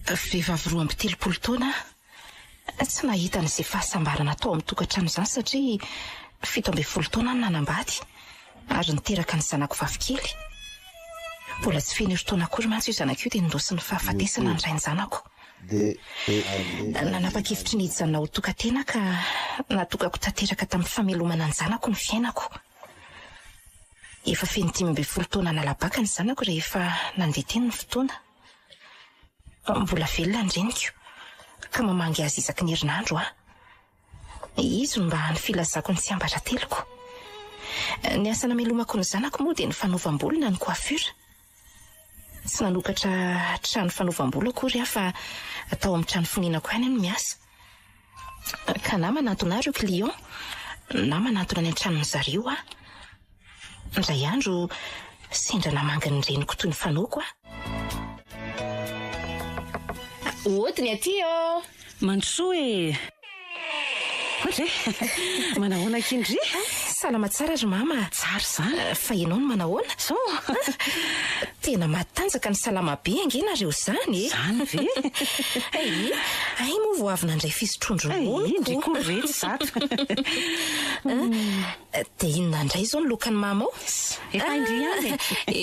Vehivavy 12 taona tsy nahita n'izay fahasambarana atao amin'ny tokantrano izany satria 17 taona ny nanambady ary niteraka ny zanako vavikely. Mbola tsy feno taona akory mantsy io zanako io dia nindosiny fahafatesana ny rainy zanako. Nanapa-kevitry ny hijanona ho tokantena ka natokako tanteraka tamin'ny famelomana ny zanako ny fiainako. Efa feno 15 taona nalabaka ny zanako rehefa nandeha teny ny fotoana. Mbola velona ny reniko ka mamangy azy isaky ny herinandro aho. Izy mba ny filazako ny tsiambatra teloko. Ny asa namelomako ny zanako moa dia ny fanaovam-bolona ny coiffure. Tsy nanokatra trano fanaovam-bolo akory aho fa atao amin'ny trano foninako ihany no miasa. Ka na manantona ireo client na manantona ny an-tranony zareo aho. Indray andro sendra namangy ny reniko toy ny fanaoko aho. Ohatiny aty ô. Mandrosoa e. Ohatry manahoana kindry? Salama tsara ry mama. Tsara izany. Fa ianao no manahoana? So tena matanjaka ny salama be angenareo izany. Izany ve? Ay moa vao avy nandray fisotrondro moniko. Indry koa reto zato. Dia inona indray izao ny lokany mama? Efa indry ihany.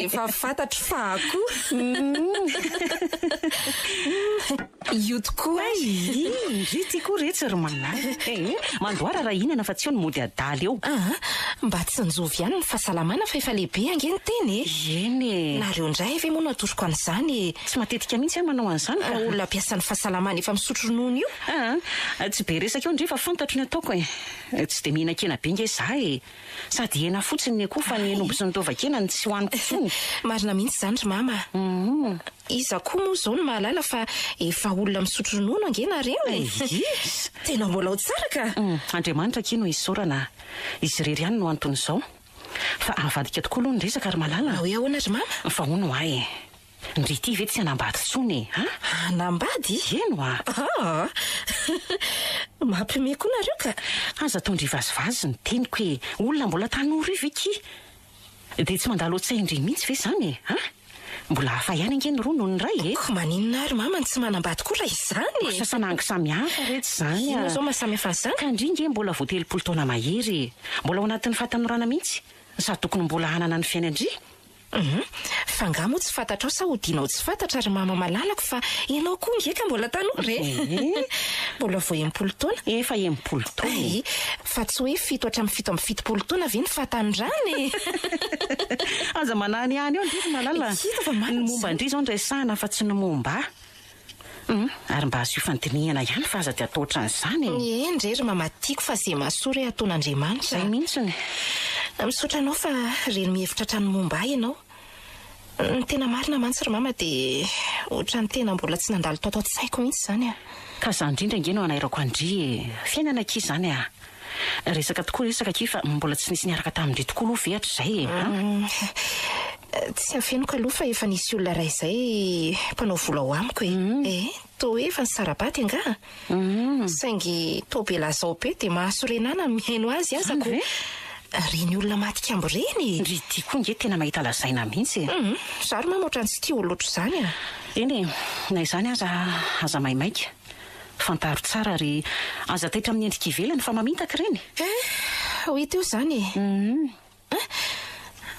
Efa fantatro fa akoho. Io tokoa. Indry ty koa reto ry manahy. Mandoara raha inana fa tsy eo ny mody adaly eo. Mba tsy nijovy ihany ny fahasalamana fa efa lehibe angeny teny. Eny. Nareo indray ve moa natoroko an'izany? Tsy matetika mihitsy aho manao an'izany ka olona ampiasan'ny fahasalamana efa misotro ronono io. Tsy be resaka eo indray fa fantatro ny ataoko e. Tsy dia mihinan-kena be nge izaho e. Sady hena fotsiny ny akoho fa ny henombo sy ny tovakena ny tsy hohaniko fotsiny. Marina mihitsy izany ry mama. Iza koa moa izao no mahalala fa efa olona misotro ronono angenareo e. Tena mbola ao tsara ka. Andriamanitra kino isaorana. Izy irery ihany no antony izao. Fa avadika tokoa aloha ny resaka ary malala. Hoe ahoana ry mama? Fa hono ahy e. Ndry ty ve tsy hanambady tsony e? Nambady? Eno mampiomehy koa nareo ka. Aza ataondry vazivazy ny teniko e. Olona mbola tanora io ve ki? Dia tsy mandalo ao-tsay indry mihitsy ve izany e? Mbola hafa ihany angeny roa noho ny ray e. Ko maninona ary mama tsy manambady koa raha izany. Sasanangy samihafa rehetra izany. Ino izao mahasamihafa an'izany? Ka indringe mbola vao 30 taona mahery. Mbola ao anatin'ny fahatanorana mihitsy. Sady tokony mbola hanana ny fiaina indry. Fa nga moa tsy fantatrao sa hodinao tsy fantatra ary mama malalako fa ianao koa ngeka mbola tanora e. Mbola vao 80 taona. Efa 80 taona. Fa tsy hoe 7 hatramin'ny 70 taona ve ny fahatanirany. Aza manany ihany eo ndry malala. Ny momba indry izao ndraisana fa tsy ny momba. Ary mba azo fandinihana ihany fa aza dia atao ohatran'izany e. Ndray ry mama tiako fa izay mahasoa ataon'Andriamanitra. Izay mihitsiny. Misaotra anao fa reny mihevitra hatrany momba ahy ianao. Ny tena marina mantsy ry mama dia ohatran'ny tena mbola tsy nandalo tao an-tsaiko mihitsy izany a. Ka izany indrindra angeny no anairako andry e. Fiainana aky izany a. Resaka tokoa resaka aky fa mbola tsy nisy niaraka tamindry tokoa aloha ve hatrizay e. Tsy hafenoko aloha fa efa nisy olona iray izay mpanao vola ao amiko e. Toa hoe efa ny sarabady anga. Saingy toa be lazao be dia mahasorenana mihaino azy azako. Reny olona matikambo reny. Ndry ty koa nge tena mahita lazaina mihitsy e. Zary mama ohatrany tsy tia olo ohatr' izany a. Eny na izany aza maimaika. Fantaro tsara ary aza taitra amin'ny endrika ivelany fa mamintaka reny. Hoy teo izany e.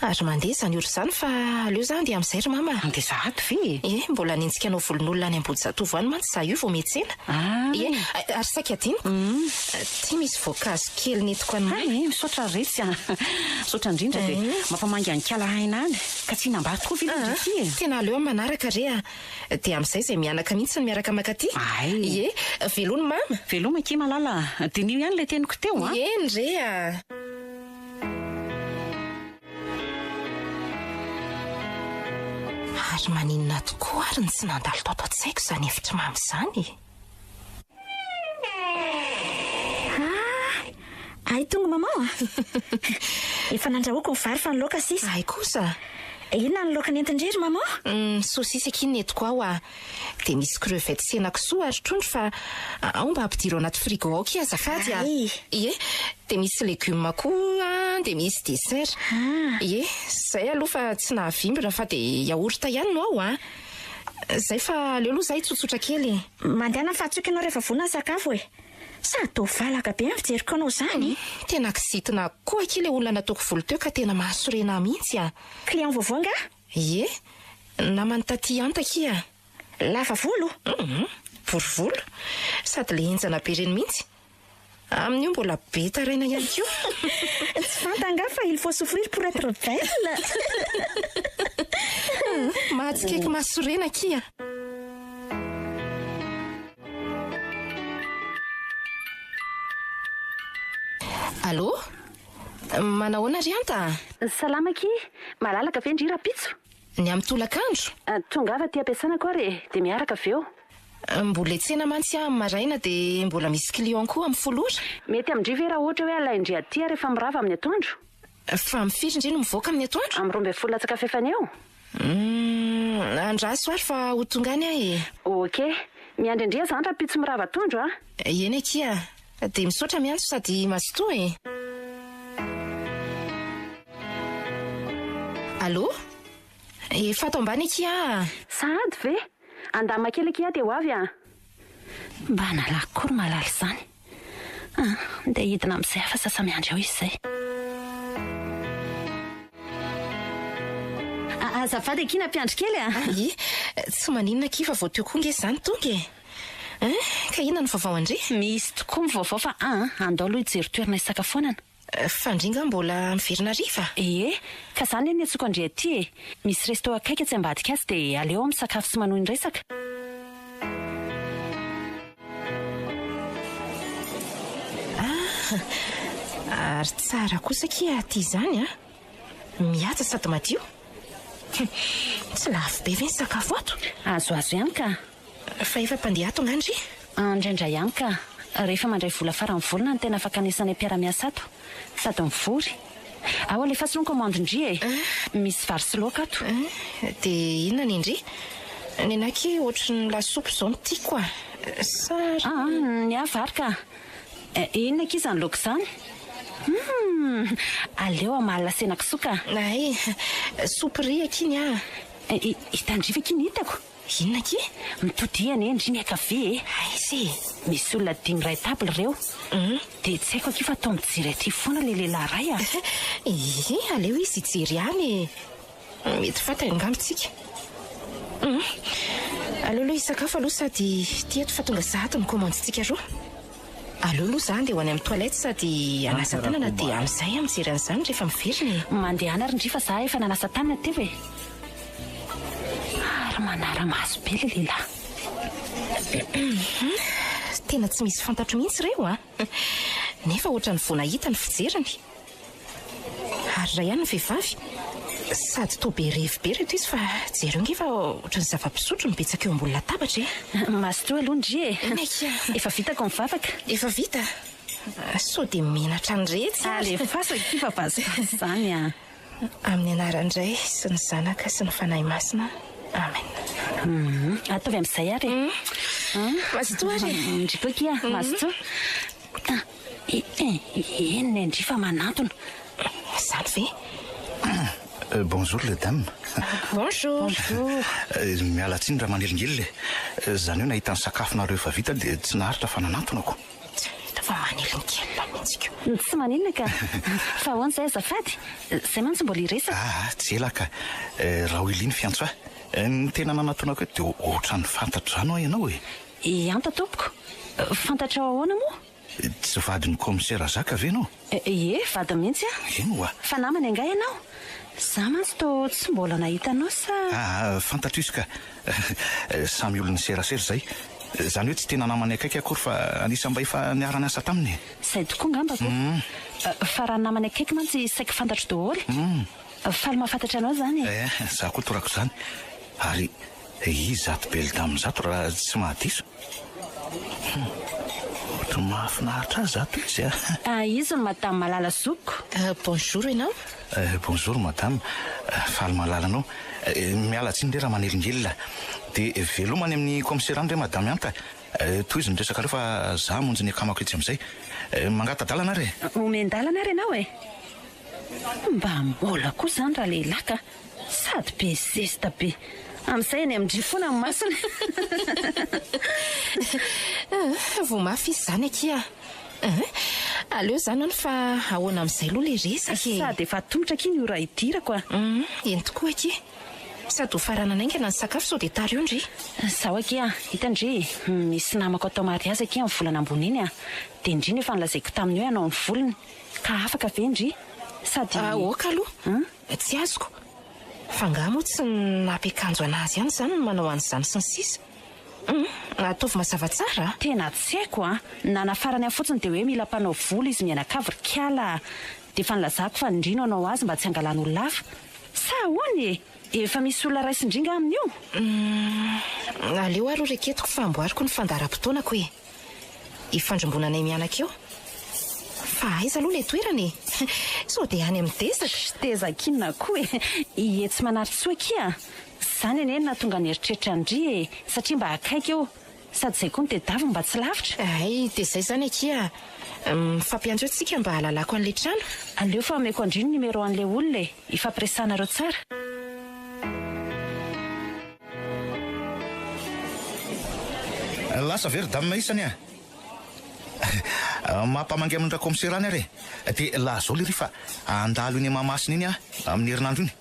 Ary mandeha izany olo izany fa aleo izany dia amin'izay ry mama. Dia zahato ve? Mbola nintsika anao volon'olona any Ambodijatovo any mantsy izaho io vao miantsena. Ary saika adiniko. Ty misy voankazo kely netiko any. Misaotra retsy a. Misaotra indrindra dia mampamangy anikala aina any. Ka tsy nambady koa vila indry ty e. Tena aleo amin'ny manaraka re a. Dia amin'izay izay mianaka mihitsy ny miaraka makaty. Velony mama. Veloma ky malala. Dinio ihany ilay teniko teo a. Eny re a. Ary maninona tokoa ary ny tsy nandalo tao an-tsaiko izany hevitra mamy izany. Ay tonga mama efa nandrahoako ny vary fa ny laoka sisa. Ay kosa. Inona ny laoka nentin-drery mama? Saosisy aky netiko ao a. Dia misy crevette sy henan-kisoa ary trondro fa ao mba ampidiro anaty frigo ao ky azafady a. Dia misy legioma koa, dia misy dessert. Zay aloha fa tsy nahavimbina fa dia yaourt ihany no ao a. Zay fa leo aloha zahay tsotsotra kely. Mandehana fahatsoka ianao rehefa vonana sakafo e. Sady to valaka be amin'ny fijeriko anao zany. Tena kisitina koa kely olona nataoko volo teo ka tena mahasorena mihitsy a. Client vaovao nga? Ie, namany taty antakia. Lava volo? Borovolo. Sady le enjana be reny mihitsy. Amin'io mbola be taraina ihany koa. Tsy fantanga fa il faut souffrir pour être belle. Mahatsikaiky mahasorena kia. Allô? Manahoana ry anta? Salama ki, malalaka ve ndry rapitso? Ny amin'ny tolakandro? Tonga avy aty ampiasana koa re, dia miaraka avy eo. Mbola etsena mantsy amin'ny maraina dia mbola misy client koa amin'ny folora. Mety amindry ve raha ohatra hoe alaindry aty rehefa mirava amin'ny atoandro? Fa mifiry indray no mivoaka amin'ny atoandro? Amin'ny 12 latsaka fefany eo. Andraso ary fa ho tonga any ahy. Okey, miandrindria zany rapitso mirava atoandro a? Eny akia, dia misaotra miantso sady mazotoa e. Allô? Efa ato ambany akia. Sady ve? Andama kely akia dia ho avy a? Mba nalakory malala izany. Dia hidina amin'izay afa sasa miandry eo izy izay. Azafady akina mpiandry kely a? Tsy maninona ki fa vao teo koa nge izany tonga e. Ka inona ny vaovao andre? Misy tokoa mivaovao fa andao aloha hijery toerana isakafoanana. Fandringa mbola miverina riva? Ka izany ny atsoko andre aty e. Misy resto akaiky tsy ambadika azy dia aleo amin'ny sakafo sy manohy ny resaka. Ary tsara kosa kia aty izany a. Mihaja sady madio. Tsy lafo be ve ny sakafo ato? Azoazo ihany ka. Fa efa mpandeha ato angandry? Indraindray ihany ka. Rehefa mandray vola farany volana no tena afaka anisany mpiara-miasa ato. Sady mivory. Ao alefa sy no commande indry e. Misy vary sy laoka ato. Dia inona ny indry? Ny anaky ohatry ny lasopy izao no tiako a. Sara. Ny avary ka. Inona kiza ny laoka izany? Aleo amalina senakisoka. Ay, sopy akiny a. Hitandriva kiny hitako. Inona ki? Mitodiana endry ny akave e. Aizy. Misy olona 5 ray table ireo. Dia tsy haiko aki fa atao mijery aty foana le lehilahy ray a. Aleo izy hijery any. Mety fata angambitsika. Aleo aloha hisakafo aloha sady tieto fa tonga zato ny komanditsika roa. Aleo aloha izany dia ho any amin'ny toilette sady anasa tanana dia amin'izay mijery an'izany rehefa miverina. Mandeha ary ndry fa za efa nanasa tanana teo e. Ary manara-maso be le lehilahy. Tena tsy misy fantatro mihitsy ireo a. Nefa ohatra ny vao nahita ny fijeriny. Ary raha ihany ny vehivavy. Sady toa be revy be reto izy fa jereo nge fa ohatra ny zava-pisotro mibetsaka eo ambony latabatra e. Mazotoa aloha ndry e. Efa vitako mivavaka. Efa vita? So dia menatra ny retsy. Alefasa kifa vazivazy izany a. Amin'ny anaran'indray sy ny zanaka sy ny fanahy masina. Amen. Ataovy amin'izay ary. Mazotoa ary. Ndriko kia, mazotoa. Enona indry fa manantona. Izany ve? Bonjour les dames. Bonjour. Miala tsiny raha manelingely. Izany hoe nahita ny sakafonareo efa vita dia tsy naharitra fa nanantonako. Fa manelingely mihitsy. Tsy maninona ka. Fa ahoana izay azafady? Izay mantsy mbola hiresaka. Tsy elaka. Raha ho iliny fiantso ahy. Ny tena nanantonako dia ohatra ny fantatro izany ho ianao e. Anta tompoko. Fantatra ahoana moa? Tsy vadin'ny commissaire Zaka ve ianao? Vady mihitsy a. Eno a. Fa namana angay ianao? Za mantsy to tsy mbola nahitanao sa? Fantatro izy ka. Samy olona serasera izay. Izany hoe tsy tena namany akaiky akory fa anisany mba efa niarana asa taminy. Izay tokoa ngambako. Fa raha namany akaiky mantsy saika fantatro daholo. Faly mahafantatra anao izany e. Za koa torako izany. Ary izy ato be tamin'ny zato raha tsy mahadiso. Ohatra mahafinaritra azy ato izy a. Izy no madame Malala Zoko. Bonjour ianao. Bonjour madame. Faly malala anao. Miala tsiny ndray raha manelingelina. Dia velomany amin'ny commissaire any ndray madame Anta. Toy izy niresaka reo fa za monjy ny akamako etsy amin'izay. Mangata-dalana ary. Omendalana ary ianao e. Mba mola koa izany raha lehilahy ka. Sady be zesta be. Amin'izay ny amindry foana amin'ny masina. Vao mafy izy zany akia. Aleo zany fa ahoana amin'izay aloha le resaka. Sady efa tongotra aky ny ora idirako. Eny tokoa aky. Sady ho farana naingana ny sakafo sao dia tara eo ndry. Zaho aky hitandry misy namako atao mariazy aky amin'ny volana ambony iny dia indrindra efa nilazaiko taminy hoe hanao ny volony ka afaka ve ndry sady oka aloha tsy azoko fa ngah moa tsy nampiakanjo anazy ihany zany no manao an'izany sy ny sisa. Ataovy mazava tsara. Tena tsy haiko nanafarany fotsiny dia hoe mila mpanao volo izy mianakavyrikala dia efa nilazako fa indrino anao azy mba tsy hangalan'olona hafa sa ahoany efa misy olona raisindringa aminy io. Aleo aro reketiko fa amboariko ny fandaharam-potoanako hoe ifandrombonanay mianaka eo. Fa aiza aloha le toerana sao dia any amin'ny tesaka. Tezaka inona koa tsy manaritra soa akia zany ene natonga ny eritreritra andry satria mba akaiky eo sady izay koa ny tedavy mba tsy lavitra. Ay dia izay zany akia mifampiantso tsika mba halalako an'le trano. Aleo fa ameko andrino numero an'le olona ifampiresanareo tsara. Lasa very damina isany mampamangy amin'ny rakomserany ary dia lazao le rifa andalo iny mamasina iny amin'ny herinandro iny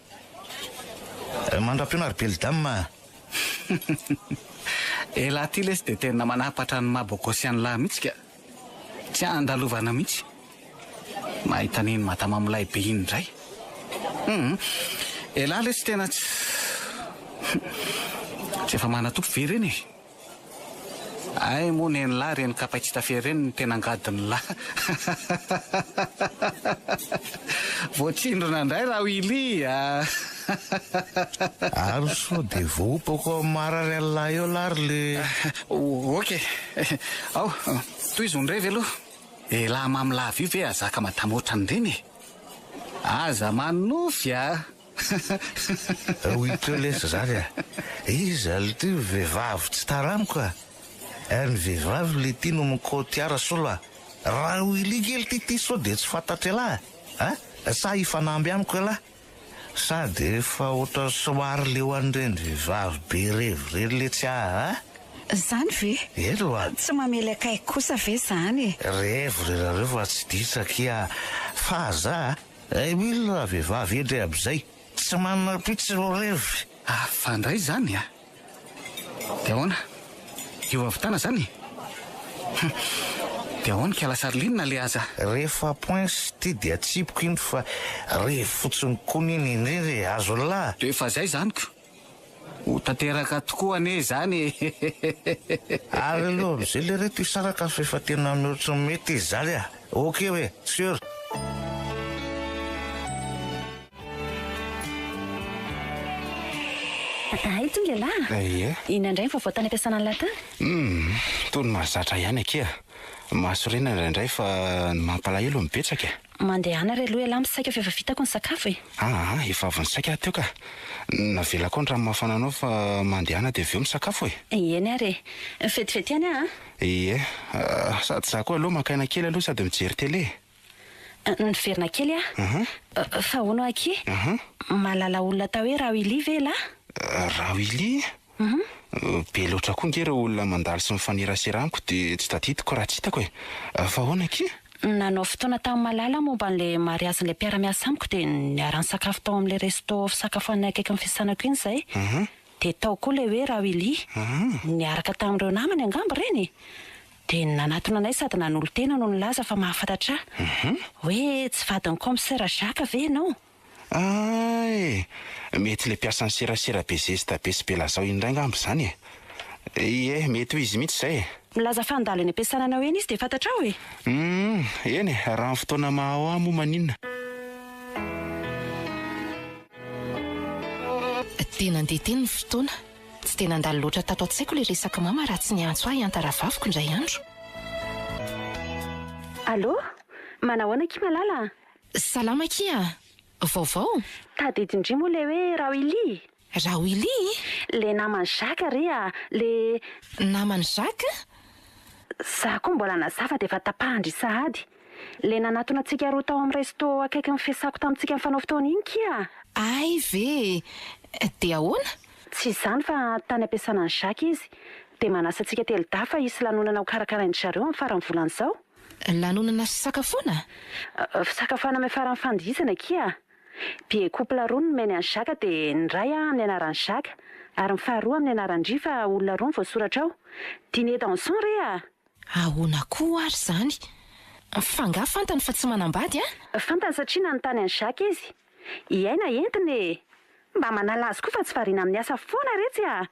mandra-piona ary beldama. Laha ty lesy dia tena manapatra ny mabokosiany lahy mihitsy ka tsy andalovana mihitsy mahita niny matamamilay be iny indray. Laha lesy tena tsy efa manatopo very eny ay moa ny lahy reny kapaitsita fery reny tena angadiny lahy. Voatsindrona indray raha Willy Ary so dia voapako marary alahy eo lary le ok ao toy izy ondrevy aloha lahy mamilava io ve azaka matamoatra an'ireny aza manofy hoitreo lesy zany izy ale ty vehivavy tsy taramiko ary ny vehivavy le ty no mikotiara solo raha Willy kely ty so dia tsy fantatry alahy sa hifanamby amiko alahy sady efa ohatra somary leo an'ireny vehivavy be revy le tsy Zany ve? Elo tsy mamely akaiko kosa ve zany revy fa tsy ditsakia fa za mila vehivavy endry aby zay tsy manana pitsy revy fandray zany dia ahoana io avitana zany dia ahoana ka lasarolinina le aza rehefa pointsy ty dia atsipoko iny fa revy fotsiny koniny indrindry azo lahy dia efa zay zany ko ho tanteraka tokoa ane zany ary aloha am'izay le reto isaraka fa efa tena mihoatra mety izy zany ok hoe sûr. Ito ny lehilahy inandray fa voatany ampiasana ny latany toy ny mahazatra ihany akia mahasorena indraindray fa mampalahelo mibetsaka mandehana ry aloha elahy misaika fa efa vitako ny sakafo efa avy ny saika teo ka navela koa ny rano mafananao fa mandehana dia aveo misakafo eny ary fetifety ihany sady za koa aloha makaina kely aloha sady mijery tele ny verina kely fa hono aky malala olona atao hoe raha Willy ve lahy raha Willy be loatra koa nge reo olona mandalo sy mifanirasera amiko dia tsy tadidiko raha tsy hitako fa hoana aky nanao fotoana tamin'ny malala momba n'le mariazin'le mpiara-miasa amiko dia niarany sakafo tao amin'le resto fisakafoanay akaiky ny fiasanako iny izay dia tao koa le hoe raha Willy niaraka tamin'ireo namany angamba reny dia nanatona anay sady nanolo tena no nilaza fa mahafantatra hoe tsy vadiny commissaire Jacques ve ianao mety le mpiasan'ny serasera be zesta be sy be lazao indray angamba zany mety ho izy mihitsy zay milaza fandalo eny ampiasana anao eny izy dia fantatra ao eny raha ny fotoana mahao moa maninona tena andeha teny ny fotoana tsy tena andalo loatra tato an-tsaiko le resaka mama raha tsy niantso ahy antaravaviko indray andro. Allô manahoana aky malala salama kia vaovao tadidindry moa le hoe raha Willy raha Willy le namany Jacques ry le namany Jacques za koa mbola nazava dia efa tapahindry sahady le nanatona antsika roa tao amin'ny resto akaiky ny fiasako tamintsika ny fanao fotoana iny kia ay ve dia ahoana Tsy izany fa tany ampiasana ny Jacques izy dia manasa antsika telo dafa isy lanonana ho karakarain'ny zareo amin'ny faran'ny volana izao. Lanonana fisakafoana? Fisakafoana amin'ny faran'ny fandihizana kia. Be couple roa no nomeny an'i Jacques dia ny ray amin'ny anaran'i Jacques ary ny faharoa amin'ny anaran'ny Dry fa olona roa no voasoratra ao. Dîner dansant re a. Ahoana koa ary izany? Fanga fantany fa tsy manambady a? Fantany satria nanontany an'i Jacques izy. Iaina entiny e. Mba manala azy koa fa tsy variana amin'ny asa foana retsy a.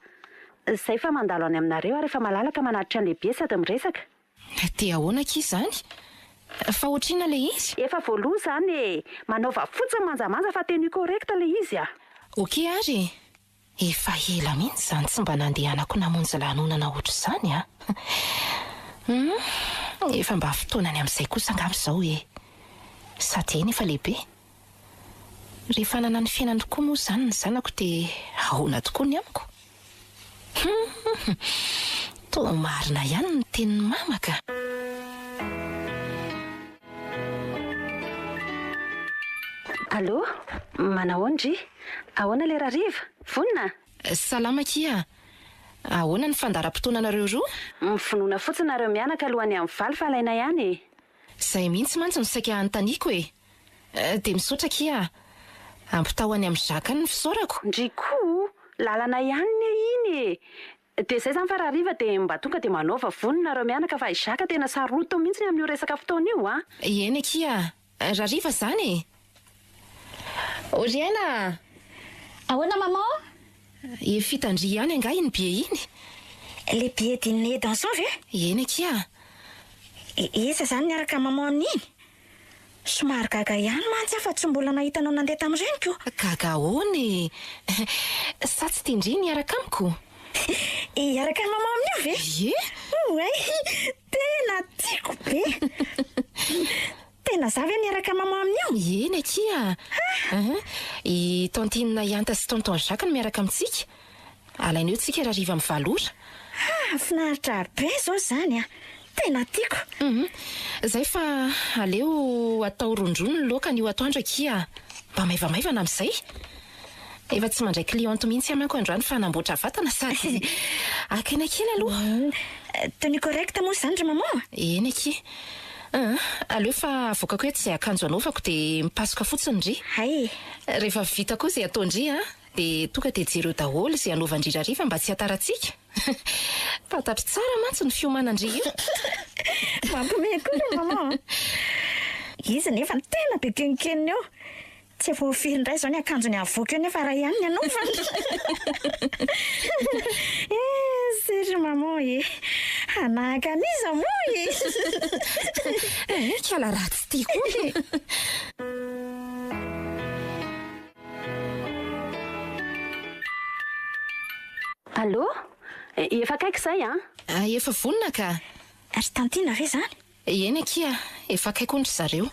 Izay fa mandalo any aminareo ary efa malalaka manatitra ny lehibe sady miresaka. Dia ahoana ki izany? Fa ohatrina le izy? Efa voaloha izany e. Manaova fotsiny manjamanja fa teny correcta le izy a. Okey ary. Efa ela mihitsy izany tsy mba nandehanako namonjy lanonana ohatr' izany a. Efa mba fotoanany amin'izay kosa angamba izao e. Sady eny efa lehibe. Rehefa nanany fiainany tokoa moa izany ny zanako dia ahoana tokoa ny amiko. Toa marina ihany ny tenin'ny mamaka. Allô? Manao Ndry? Ahoana lera riva? Vonina? Salama kia. Ahoana ny fandaram-potoananareo roa? Mifinoana fotsiny nareo mianaka alohany amin'ny valy fa alaina ihany e. Izay mihitsy mantsy no saika anontaniako e. Dia misaotra kia. Ampitahoany amin'ny Jacques ny fisaorako. Ndry koa, lalana ihany iny e. Dia izay izany fa raha riva dia mba tonga dia manaova vonina nareo mianaka fa i Jacques tena saroto mihitsy amin'io resaka fotoana io a. Eny kia, raha riva izany e. Oriana! Ahoana maman? Fitandry ihany anga iny be iny. Le billet dîner dansant ve? Eny kia. Isa izany niaraka maman amin'iny? Somary gaga ihany mantsy fa tsy mbola nahitanao nandeha tamin'ireniko. Gaga hoany. Sa tsy tindry niaraka amiko? Iaraka maman amin'io ve? Ie? Tena tiako be. Tena zavy niaraka maman amin'io? Eny kia. I tantinina Ianta sy tonton Jacques no miaraka amintsika. Alaina eo tsika raha riva mivalora. Finaritra be zao izany a. Tena tiako. Izay fa aleo atao rondrono ny laoka ny atoandro kia. Mba maivamaivana amin'izay. Efa tsy mandray cliente mihitsy amako androany fa namboatra vatana sady akena kely aloha. Tenue correcte moa izany ry maman? Eny kia. Aleo fa avoakako hoe tsy izay akanjo anaovako dia mipasoka fotsiny Ndry. Hay. Rehefa vita koa izay atao Ndry dia tonga dia jereo daholo izay anaovan-Ndry rariva mba tsy hataratsika. Fantatro tsara mantsy ny fiomanana-Ndry io. Mampiomehy koa ry maman. Izy nefa tena be kenikeny eo. Tsy voafiry indray izao ny akanjony avoaka eo nefa raha ihany ny anaovany. Sery maman e. Hanahaka an'iza moa e. Kala ratsy tia koa e. Allô? Efa akaiky izay a? Efa vonona ka. Ary tantina ve izany? Eny kia, efa akaiky ondry zareo.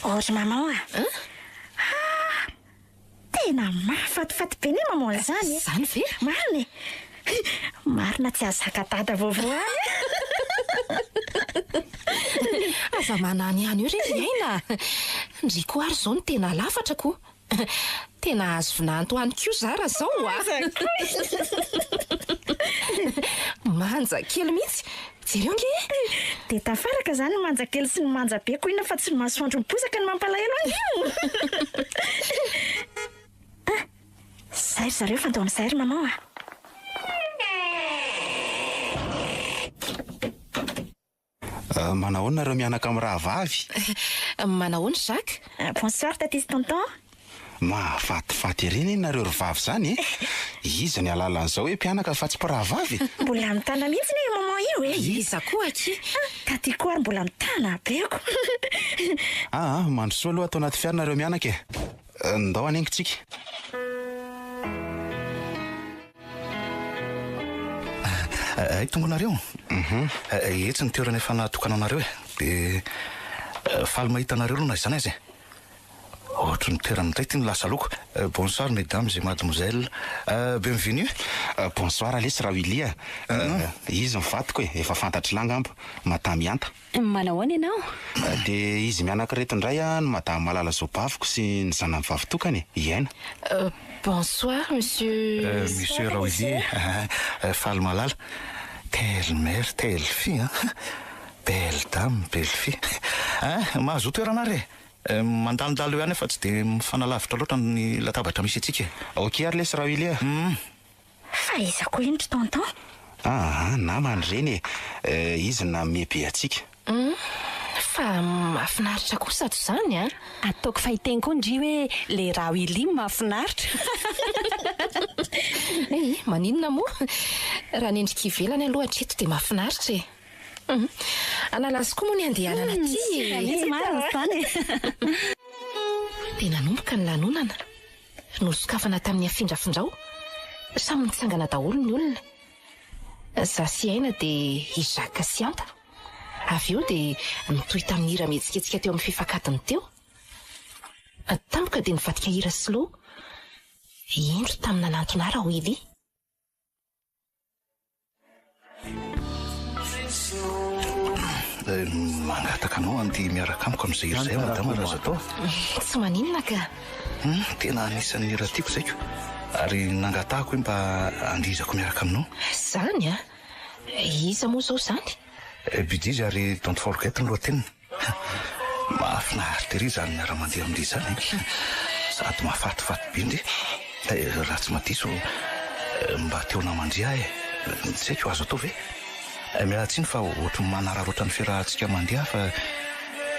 Ry maman a. Tena mahafatifaty be ny maman izany. Izany ve? Marina e. Marina tsy azaka dada voavoany. Aza manany ihany io re iaina. Ndry koa ary izao no tena lafatra koa. Tena azo vinanto ihany koa zara zao a. Manja kely mihitsy. Jereo nge. Dia tafaraka izany ny manja kely sy ny manja be koa ina fa tsy ny masoandro miposaka ny mampalahelo any io. Zay ry zareo fandao amin'izay ry maman a. Manahoana nareo mianaka amin'ny raha vavy? Manahoana Jacques? Bonsoir tatisy tonton. Mahafatifaty ireny nareo ry vavy izany e. Iza ny alalan'izao hoe mpianaka fa tsy mpiraha vavy? Mbola mitana mihitsy ny maman io e. Iza koa ki. Taty koa ary mbola mitana beko. Mandrosoa aloha atao anaty fiara nareo mianaka e. Ndao anengitsika. Ay tongonareo. Etsy ny toerana efa natokanao nareo e. Dia faly mahita nareo aloha na izany azy e. ohatry ny toerana indray ty ny lasa loko. Bonsoir mesdames et mademoiselles, bienvenue. Bonsoir lesy raha Willy. Izy mivadiko efa fantatry langamba madame Anta. Manao ahoana ianao? Dia izy mianankireto indray ny madame Malala Zobaviko sy ny zanany vavitokany iaina. Bonsoir monsieur. Monsieur Raouli, faly malala. Telle mère, telle fille, belle dame, belle fille. Mahazo toerana re. Mandalondalo ihany fa tsy dia mifanalavitra loatra ny latabatra misy antsika. Ok ary lesy raha Willy. Fahaizako indro tonton. Namany reny izy na mebe atsika. Fa mahafinaritra kosa ato izany a. Ataoko fahiteny koa ndry hoe le raha Willy mahafinaritra. Maninona moa? Raha nendrika ivelany aloha hatreto dia mahafinaritra e. Analazy koa moa ny andehanana ty. Izy marina izany. Dia nanomboka ny lanonana. Nosokafana tamin'ny afindrafindrao. Samy nitsangana daholo ny olona. Za sy aina dia Izaka sy Anta. Avy eo dia nitohy tamin'ny hira mihetsiketsika teo amin'ny fifakatiny teo. Tampoka dia nivadika hira slow. Indro tamina nantonara Willy. Mangataka anao andy miaraka amiko amin'izay hira izay madama raha zatao. Tsy maninona ka. Tena anisan'ny hira tiako zaiko. Ary nangatahako hoe mba andizako miaraka aminao. Zany a? Iza moa zao zany? Bidizy ary don't forget ny lohateniny. Mahafinaritra ery zany miara-mandeha amin'ilay zany. Sady mahafatifaty be ndre. Raha tsy madiso mba teo namandria tsy haiko azo atao ve? Mialatsiny fa ohatry manararoatra ny fiarahantsika mandeha fa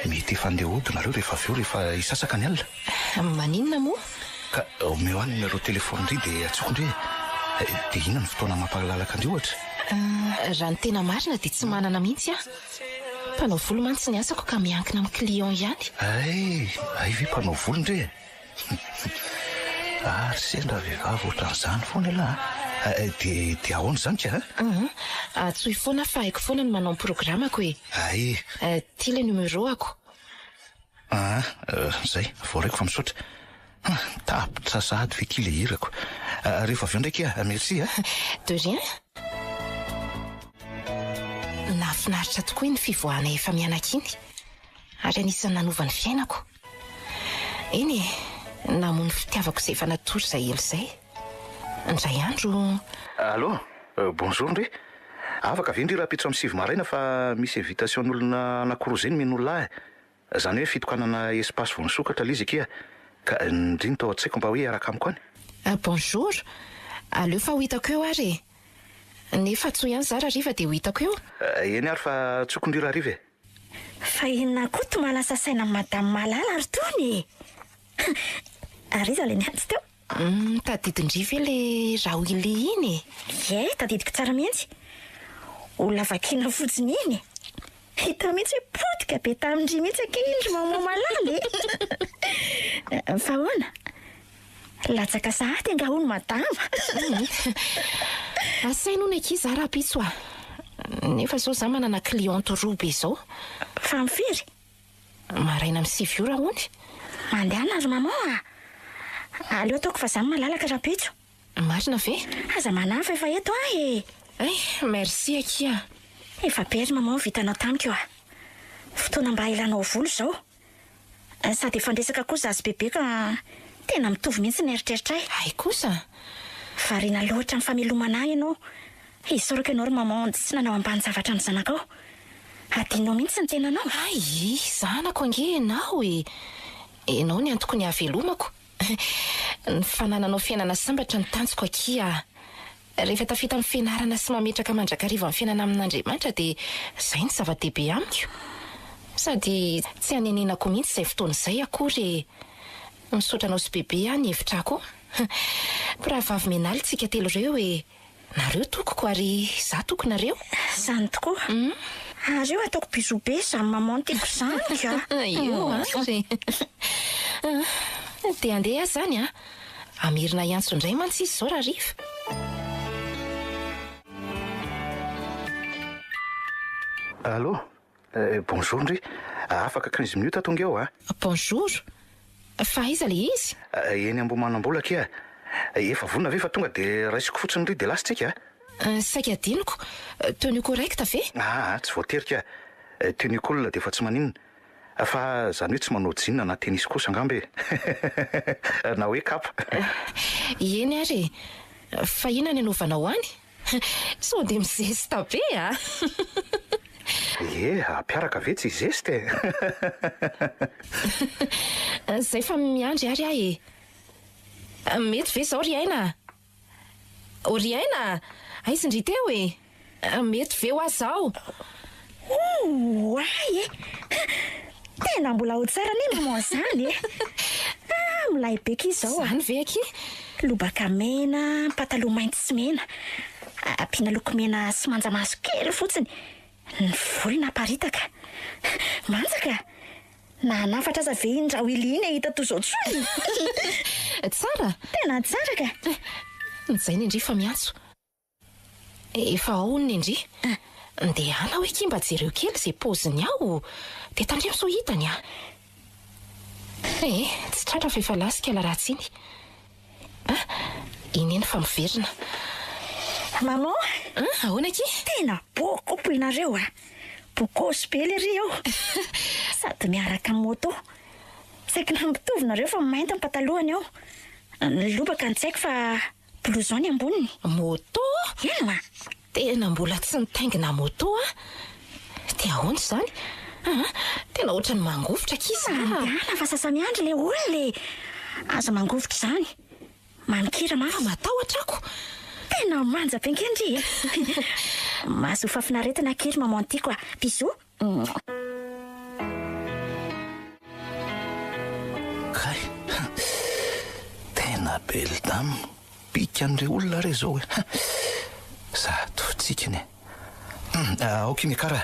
mety efa andeha hodinareo rehefa avy eo rehefa hisasaka ny alina. Maninona moa? Ka omeo any numéro téléphone ndry dia atsoko ndre. Dia inona ny fotoana mampalalaka andry ohatra? Raha ny tena marina dia tsy manana mihitsy a. Mpanao volo mantsy ny asako ka miankina amin'ny client ihany. Ay ve mpanao volo ndre? Ary sendra vehivavy ohatran'izany foana aloha. Dia ahoana zany ka? Tsoy foana fa haiko foana ny manao ny programako e. Ty le numéro ako. Zay, voaraiko fa misaotra. Tapitra sahady ve kile hirako. Rehefa avy eo ndraiky merci. De rien. Nahafinaritra tokoa ny fivoahana efa mianaka iny. Ary anisan'ny nanova ny fiainako. Eny namono fitiavako izay efa natory izay elo izay. Indray andro. Allô, bonjour ndre. Afaka ve ndry raha pitra amin'ny 7 maraina fa misy invitation n'olona anankiroa zay min'olona zany hoe fitokanana espace vao nisokatra lizy akia. Ka ndriny tao an-tsaiko mba hoe araka amiko any. Bonjour. Aleo fa ho hitako eo ary. Nefa tsoy ihany zara riva dia ho hitako eo. Eny ary fa tsokondry raha riva. Fa inona koa to malasa saina madame Malala ary tony. Ary iza le niantsy teo? Tadidin-dry ve le raha Willy iny? Tadidiko tsara mihitsy. Olona vakiana fotsiny iny. Hita mihitsy hoe potika be tamindry mihitsy ankehindry mamoa Malala. Fa hoana? Latsaka sahady anga hono madama. Asaino ny ankizy raha pitso a. Nefa zao za manana cliente roa be zao. Fa mifiry? Maraina amin'ny 7 ora hony. Mandehana ary mama aleo ataoko fa zany malalaka raha pitso. Marina ve? Aza manafa efa eto merci akia. Efa bery mama vitanao tamiko eo fotoana mba ilanao volo zao. Sady efa ndresaka kosa azy bebe ka tena mitovy mihitsy ny eritreritray. Ay kosa. Variana loatra ny famelomana ianao. Isoraka ianao ry mama tsy nanao ambany zavatra ny zanakao. Adinao mihitsy ny tenanao. Zanako ange enao enao ny antoko ny havelomako. Ny fanananao fiainana sambatra ny tanjoko akia. Rehefa tafita amin'ny fianarana sy mametraka mandrakariva amin'ny fiainana amin'Andriamanitra dia izay ny zava-dehibe amiko. Sady tsy hanenenako mihitsy izay fotoana izay akory. Misaotranao sy bebe ihany hevitrako. Mpiravavy menaly tsika telo ireo nareo tokoko ary za tokonareo. Zany tokoa. Azy eo ataoko bisou be zany maman tiako zany. Io ary. Dia andeha zany amirina iantso indray mantsy izy zao raha riva. Allô, bonjour ndry. Afaka 15 minutes tonga eo Bonjour. Fa iza le izy? Eny ambomanam-bola kia. Efa vonona ve fa tonga dia raisiko fotsiny ry dia lasintsika. Saika adinoko. Tenue correcte ve? Tsy voaterika. Tenue cool dia efa tsy maninona. Fa zany hoe tsy manao jean na tennis kosa angambe. Na hoe kapa. Eny ary. Fa inona ny anaovanao any? So dia mizesta be a? Ampiaraka ve tsy zesta e? Zay fa miandry ary ahy e. Mety ve zao ry aina? Ry aina? Aizy ndry teo e? Mety ve ho azao? Ay e! Tena mbola ho tsara ny maman zany e. Milay beky izao Zany ve aky? Lobaka mena, pataloha mainty sy mena. Ampiana loko mena sy manja maso kely fotsiny. Ny volo naparitaka. Manjaka. Na nafatra aza ve iny Rawili iny hita toy izao tsony. Tsara? Tena tsara ka. Zay ny ndry fa miantso. Efa ao ny ndry. Ndeha ana hoe kimba jereo kely izay paoziny ao. Dia tandremo so hitany a. Tsy tratra fa efa lasika ratsy iny. Iny fa miverina. Maman? Ahoana aky? Tena boko ianareo a. Bokosy be le ry ao. Sady miaraka amin'ny moto. Saika nampitovy nareo fa mainty amin'ny patalohany ao. Ny lobaka ny tsaiko fa blouson ny amboniny. Moto? Ino a? Tena mbola tsy nitaingina moto a. Dia ahoana izany? Tena ohatrany mangovotra kiza. Ana fa sasany andro le olona le aza mangovotra izany. Manikira mafy. Matahotrako. Tena manja be nkendry. Mahazo fafinaretana kely maman tiako a. Bisous. Kay, tena belle dame. Pika an'ireo olona re zao e. Za tofitsikiny e. Aoky ny kara.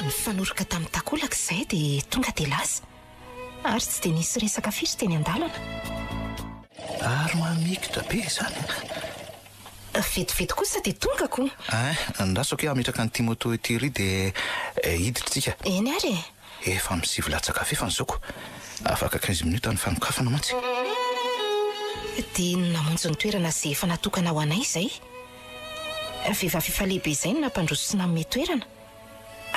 Nifanoroka tamin'ny takolaka izay dia tonga dia lasa. Ary tsy dia nisy resaka firy teny an-dalana. Ary mamikitra be izany. Vetivety kosa dia tongako. Andrasako hoe ametraka ny Timothée ity dia hiditra tsika. Eny ary. Efa misivy latsaka fefany zoko. Afaka 15 minutes ny fanokafana mantsy. Dia namonjy ny toerana izay efa natokana ho anay izay. Vehivavy efa lehibe izay no nampandrosona amin'ny toerana.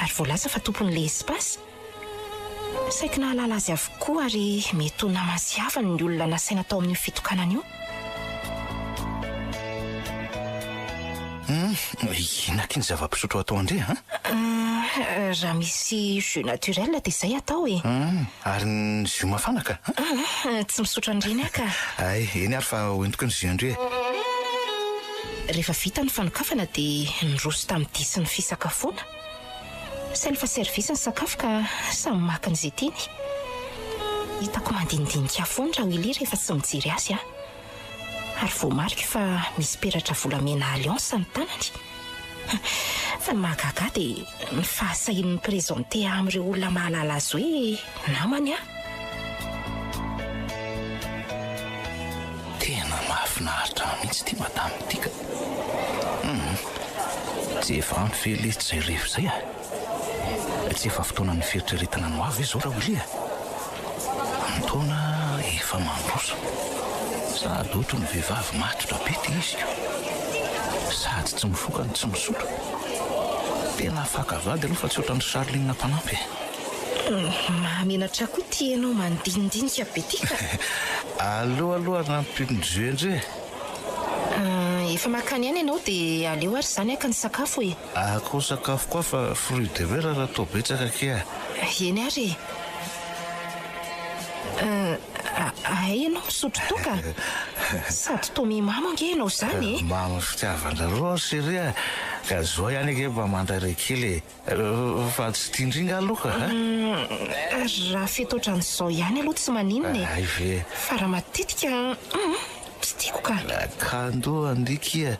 Ary voalaza fa tompon'ilay espasy. Saika nahalala azy avokoa ary mety ho namasiavany ny olona nasaina tao amin'ny fitokanana io. Inaka iny zava-pisotro atao andre, Raha misy jus naturel dia izay atao e. Ary ny jus mafanaka? Tsy misotro an'ireny aka. Eny ary fa hoentiko ny jus andre. Rehefa vita ny fanokafana dia niroso tamin'ny disy ny fisakafoana. Selfa service ny sakafo ka samy maka an'izay tiany. Hitako mandinidinika foana Rawili rehefa tsy mijery azy a. Ary voamarika fa misy peratra volamena alliance ny tanany. Fa ny mahagaga dia ny fahasahin'ny présenté amin'ireo olona mahalala azy hoe namany a. Tena mahafinaritra mihitsy ity madama ity ka. Tsy efa ampy ve ilay tsy rehefa izay a. Tsy efa fotoana ny fieritreretana no avy izao Rawili a. Ny taona efa mandroso. Sady ohatra ny vehivavy matotra be ity izy io. Sady tsy mifoka ny tsy misotro. Tena fakavady aloha fa tsy ohatran'ny Charline nampanampy. Mahamenatra koa ty ianao mandinidinika be ty ka. Aloha nampindroe andre. Efa makany ihany ianao dia aleo ary izany aka ny sakafo e. Ako sakafo koa fa fruit de mer raha atao betsaka kia. Eny ary. Ianao misotro toka. Sady toa mimama ange ianao izany e. Mama fitiavan-drareo seria. Ka zao ihany ake mba mandray kely. Fa tsy tindringa aloha ka. Raha fetoatran'izao ihany aloha tsy maninona e. Ay ve. Fa raha matetika tsy tiako ka. Kando andikia.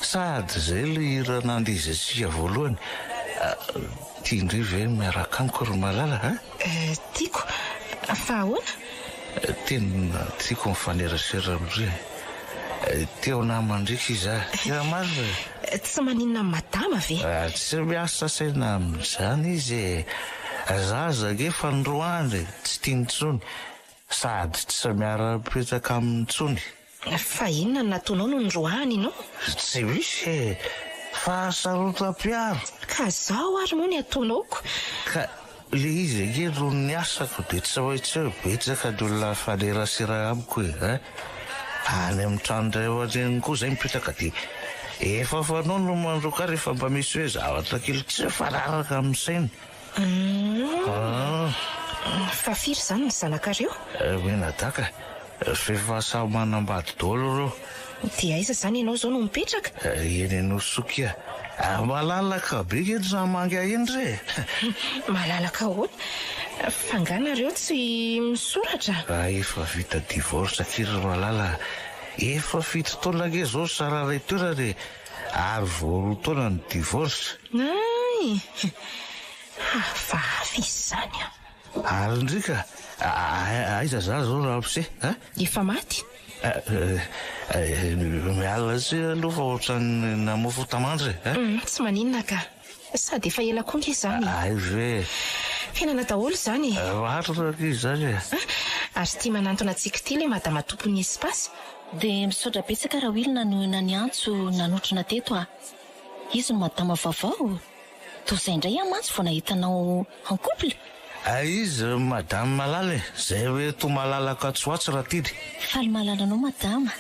Sady zay le hira nandizatsika voalohany. Tindry ve miaraka amiko ry malala tiako. Fa ahoana? Tena tiako mifanerasera amindry. Teo namandriky iza. Marina. Tsy maninona madama ve? Tsy miasa saina amin'izany izy. zaza fa ndroandry tsy tiantsony sady tsy miara-petraka amin'ntsony. Fa inona no nataonao no ndroany ianao? Tsy misy fa sarotam-piaro. Ka zaho ary moa ny ataonaoko. Ka le izy ake ro ny asako dia tsy hoaitsy hoe betsaka ny olona fanerasera amiko hoe any amin'ny trano indray ohatreny koa izay mipetraka dia efa fanao no mandroka rehefa mba misy hoe zavatra kely tsy fararaka amin'ny saina. Fa firy izany ny zanakareo? Menadaka fefa samy manambady daholo reo. Dia aiza izany ianao izao no mipetraka? Eny anao sokia malalaka be kely za manga endry. Malalaka ahoana? Fanganareo tsy misoratra? Efa vita divorce kiry malala. Efa fito taona ke zao sara ray toera dia ary voaroa taona ny divorce. Ay, fa avy izany Ary ndrika aiza za zao rahampise? Efa maty? Miala sy aloha fa ohatrany namofo tamandry. Tsy maninona ka, sady efa ela koa nge izany. Ve Fiainana daholo izany. matraka izany. Ary tia manantona antsika ity le madama tompon'ny espasy. Dia misaotra betsaka raha olona no naniantso nanotrona teto izy no madama vaovao. Toy izay indray mantsy vao nahitanao en couple. Izy madame malala zay hoe to malalaka tsoatsy raha tidy. Faly mahalalanao madama.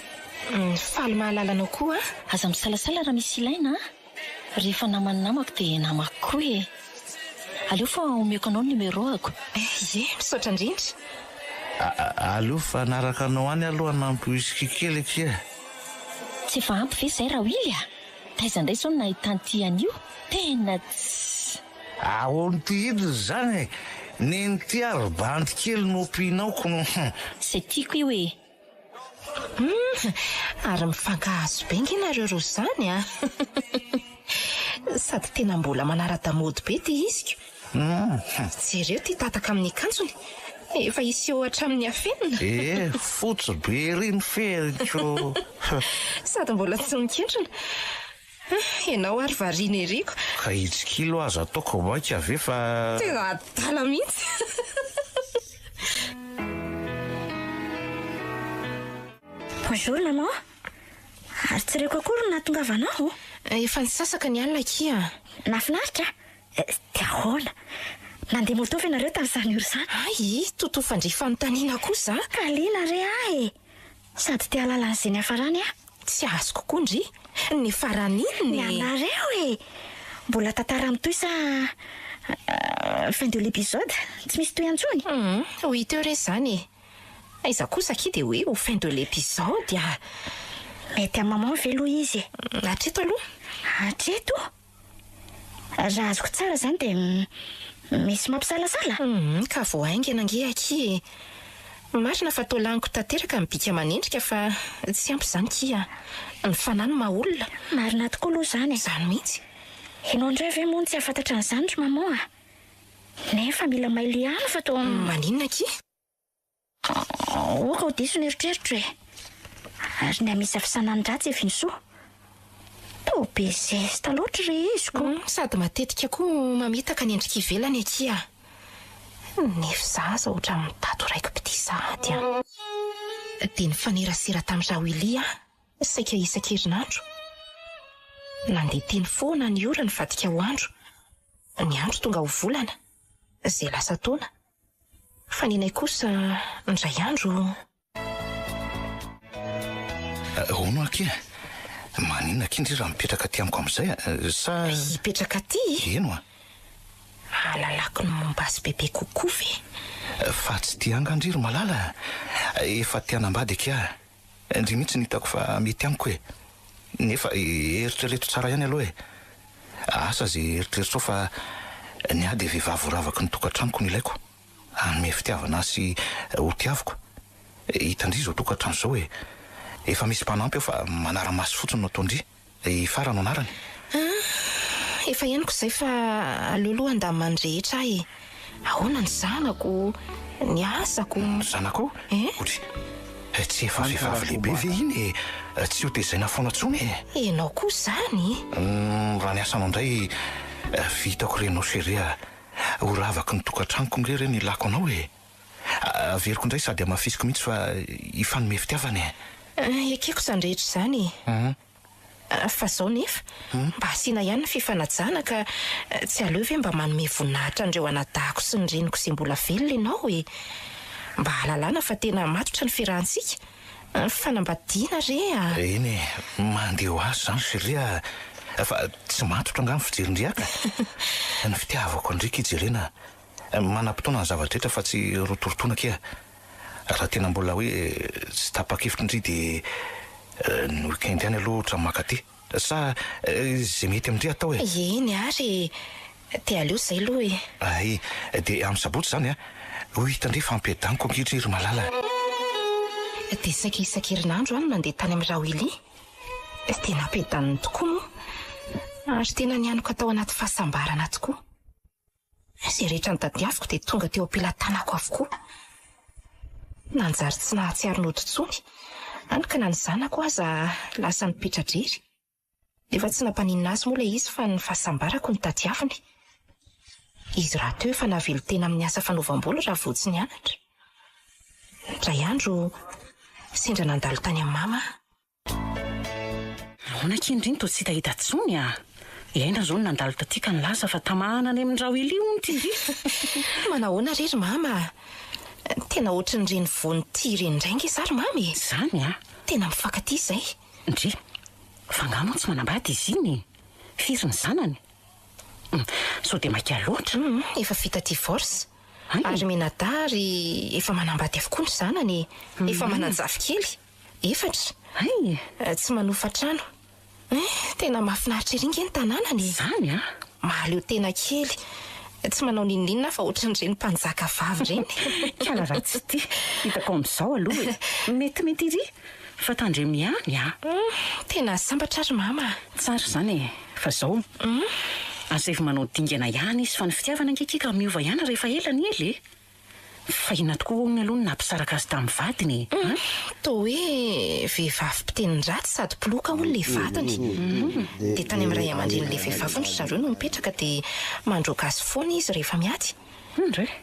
Faly mahalalanao koa. Aza misalasala raha misy ilaina rehefa namany namako dia namako koa aleo fa omeko anao numéro-ako. Ie, misaotra indrindra. Aleo fa naraka anao any aloha nampoisika kely aky. Tsy efa ampy ve izay raha wily taiza indray sao no nahitany ty an'io tena tsy. Ahoany ty idiny zany neny ty arobandy kely no ompianaoko no. Izay tiako io Ary mifankahazo be ngenareo ro izany sady tena mbola manara-damody be ty iziko. Jereo ty tataka amin'ny akanjony efa iseho hatramin'ny afenina. Fotsy be riny feriko. Sady mbola tsy miketrona. Ianao ary variana eriko. Ka itsikilo azo ataoko maika ave fa tena adala mihitsy. Bonjour maman. Ary tsy reko akory nahatongavanao? Efa nisasaka ny alina kia. Nafinaritra? Dia ahoana? Nandeha moto fa ianareo tamin'izany oro izany? Ay, toto fandrifanontaniana kosa. Ka liana re sady te halala an'izay ny hafarany Tsy azoko koa ndry. Ny farany ny anareo mbola tantara amin'toy sa fin de l'épisode tsy misy toy antsony? Ho hita eo re izany aiza kosa aky dia hoe au fin de l'épisode mety amin'ny maman velo izy. Hatreto aloha. Hatreto? Raha azoko tsara izany dia misy mampisalasala. Ka voahaingana ange aky. Marina fa tao laniko tanteraka mibika manendrika fa tsy ampy izany kia. Ny fanahy no maha-olona. Marina tokoa aloha izany. Izany mihitsy. Ianao indray ve moa tsy afantatra an'izany ry maman nefa mila mailo ihany fa tao maninona aky? Oka ho diso ny eritreritro ary ny misy afisanany-dratsy evinsoa. Tao be zesta loatra re iziko. Sady matetika koa mamitaka ny endrika ivelany aky nefa zaza ohatra mitato raiko piti sahady dia ny fanerasera tamin'ny Willy saika isan-kerinandro. Nandeha teny foana ny ora ny vadika ho andro. Ny andro tonga ho volana izay lasa taona. Fa ninay kosa indray andro. Ono aky maninona aky indry raha mipetraka ty amiko amin'izay sa hipetraka ty? Eno alalako ny momba azy bebe kokoa ve? Fa tsy tia angandriry malala efa tianambady aky indry mihitsy nitako fa mety amiko nefa eritrereto tsara ihany aloha asa zay eritreritro fa ny ady vehivavy ravaka ny tokantranoko ny ilaiko anome fitiavana sy ho tiaviko. Hitandry zao tokantrano zao efa misy mpanampy eo fa manara-maso fotsiny no ataondry farano anarany. Efa ianiko izay fa aleoloha andamany rehetra ahoana ny zanako ny asako. Zanako? Otry tsy efa vehivavy lehibe ve iny tsy ho tezaina foana tsony Enao koa izany? Raha ny asanao indray vitako renao sheria horavaka ny tokantranoko nge reny ilako anao e. Averiko indray sady amafisiko mihitsy fa hifanome fitiavany e. Ekeko izany rehetra izany. Fa zao nefa mba asiana ihany ny fifanajana ka tsy aleo ve mba manome voninahitra andreo anadahako sy ny reniko izay mbola velona ianao e. Mba halalana fa tena matotra ny fiarahantsika. Fanambadiana re Eny e, mandeha ho azy zany Chérie fa tsy matotra nga ny fijerindriaka. Ny fitiavako andrika ijerena manam-potoana ny zavatra fa tsy rotorotoana kea. Raha tena mbola hoe tsy tapa-kevitra indray dia ny weekend ihany aloha ohatran'ny makaty sa zay mety amindray atao e. Eny ary dia aleo izay aloha e. Ay, dia amin'ny sabotsy zany ho hitandray fampiadaniko ankehitriny ry malala. Dia saika isan-kerinandro any mandeha tany amin'ny Rawily. Tena ampiadaniny tokoa moa. Ary tena nianoko atao anaty fahasambarana tokoa. Izay rehetra ny tadiaviko dia tonga teo am-pelantanako avokoa. Nanjary tsy nahatsiaro n'odintsony. Any ka na ny zanako aza lasa nipetra-drery. Efa tsy nampaninina azy moa ilay izy fa ny fahasambarako ny tadiaviny. Izy raha teo efa navelo tena amin'ny asa fanaovam-bola raha vao tsy nianatra. Indray andro sendra nandalo tany amin'ny mama. Ahoana kendriny toa tsy hitahita tsony Iaina zao nandalo taty ka nilaza fa tamahana any amin'ny Rawily io ty. Manahoana rery mama? Tena ohatran'ny reny voany tia reny indray nge zary mamy. Zany Tena mifankaty izay. Ndry, fa ngamo tsy manambady izy iny. Firy ny zanany? So dia maka loatra. Efa vita divorce. Ary menadary efa manambady avokoa ny zanany. Efa mananjavy kely. 4. Tsy manofa trano. Tena mahafinaritra ery nge ny tanànany. Zany Mahaleo tena kely. Tsy manao ninina fa ohatran'ireny mpanjaka vavy ireny. Kala raha tsy ty. Hitako amin'izao aloha mety iry. Fa tandreminy ihany Tena sambatra ary mama. Tsara zany fa zao asa efa manao dingana ihany izy fa ny fitiavana ankekika miova ihany rehefa ela ny ely fa ina tokoa hono aloha nampisaraka azy tamin'ny vadiny. Toa hoe vehivavy mpitenin-dratsy sady poloka hono le vatany. Dia tany amin'ny ray aman-dreny le vehivavy ny zareo no mipetraka dia mandroaka azy foana izy rehefa miady.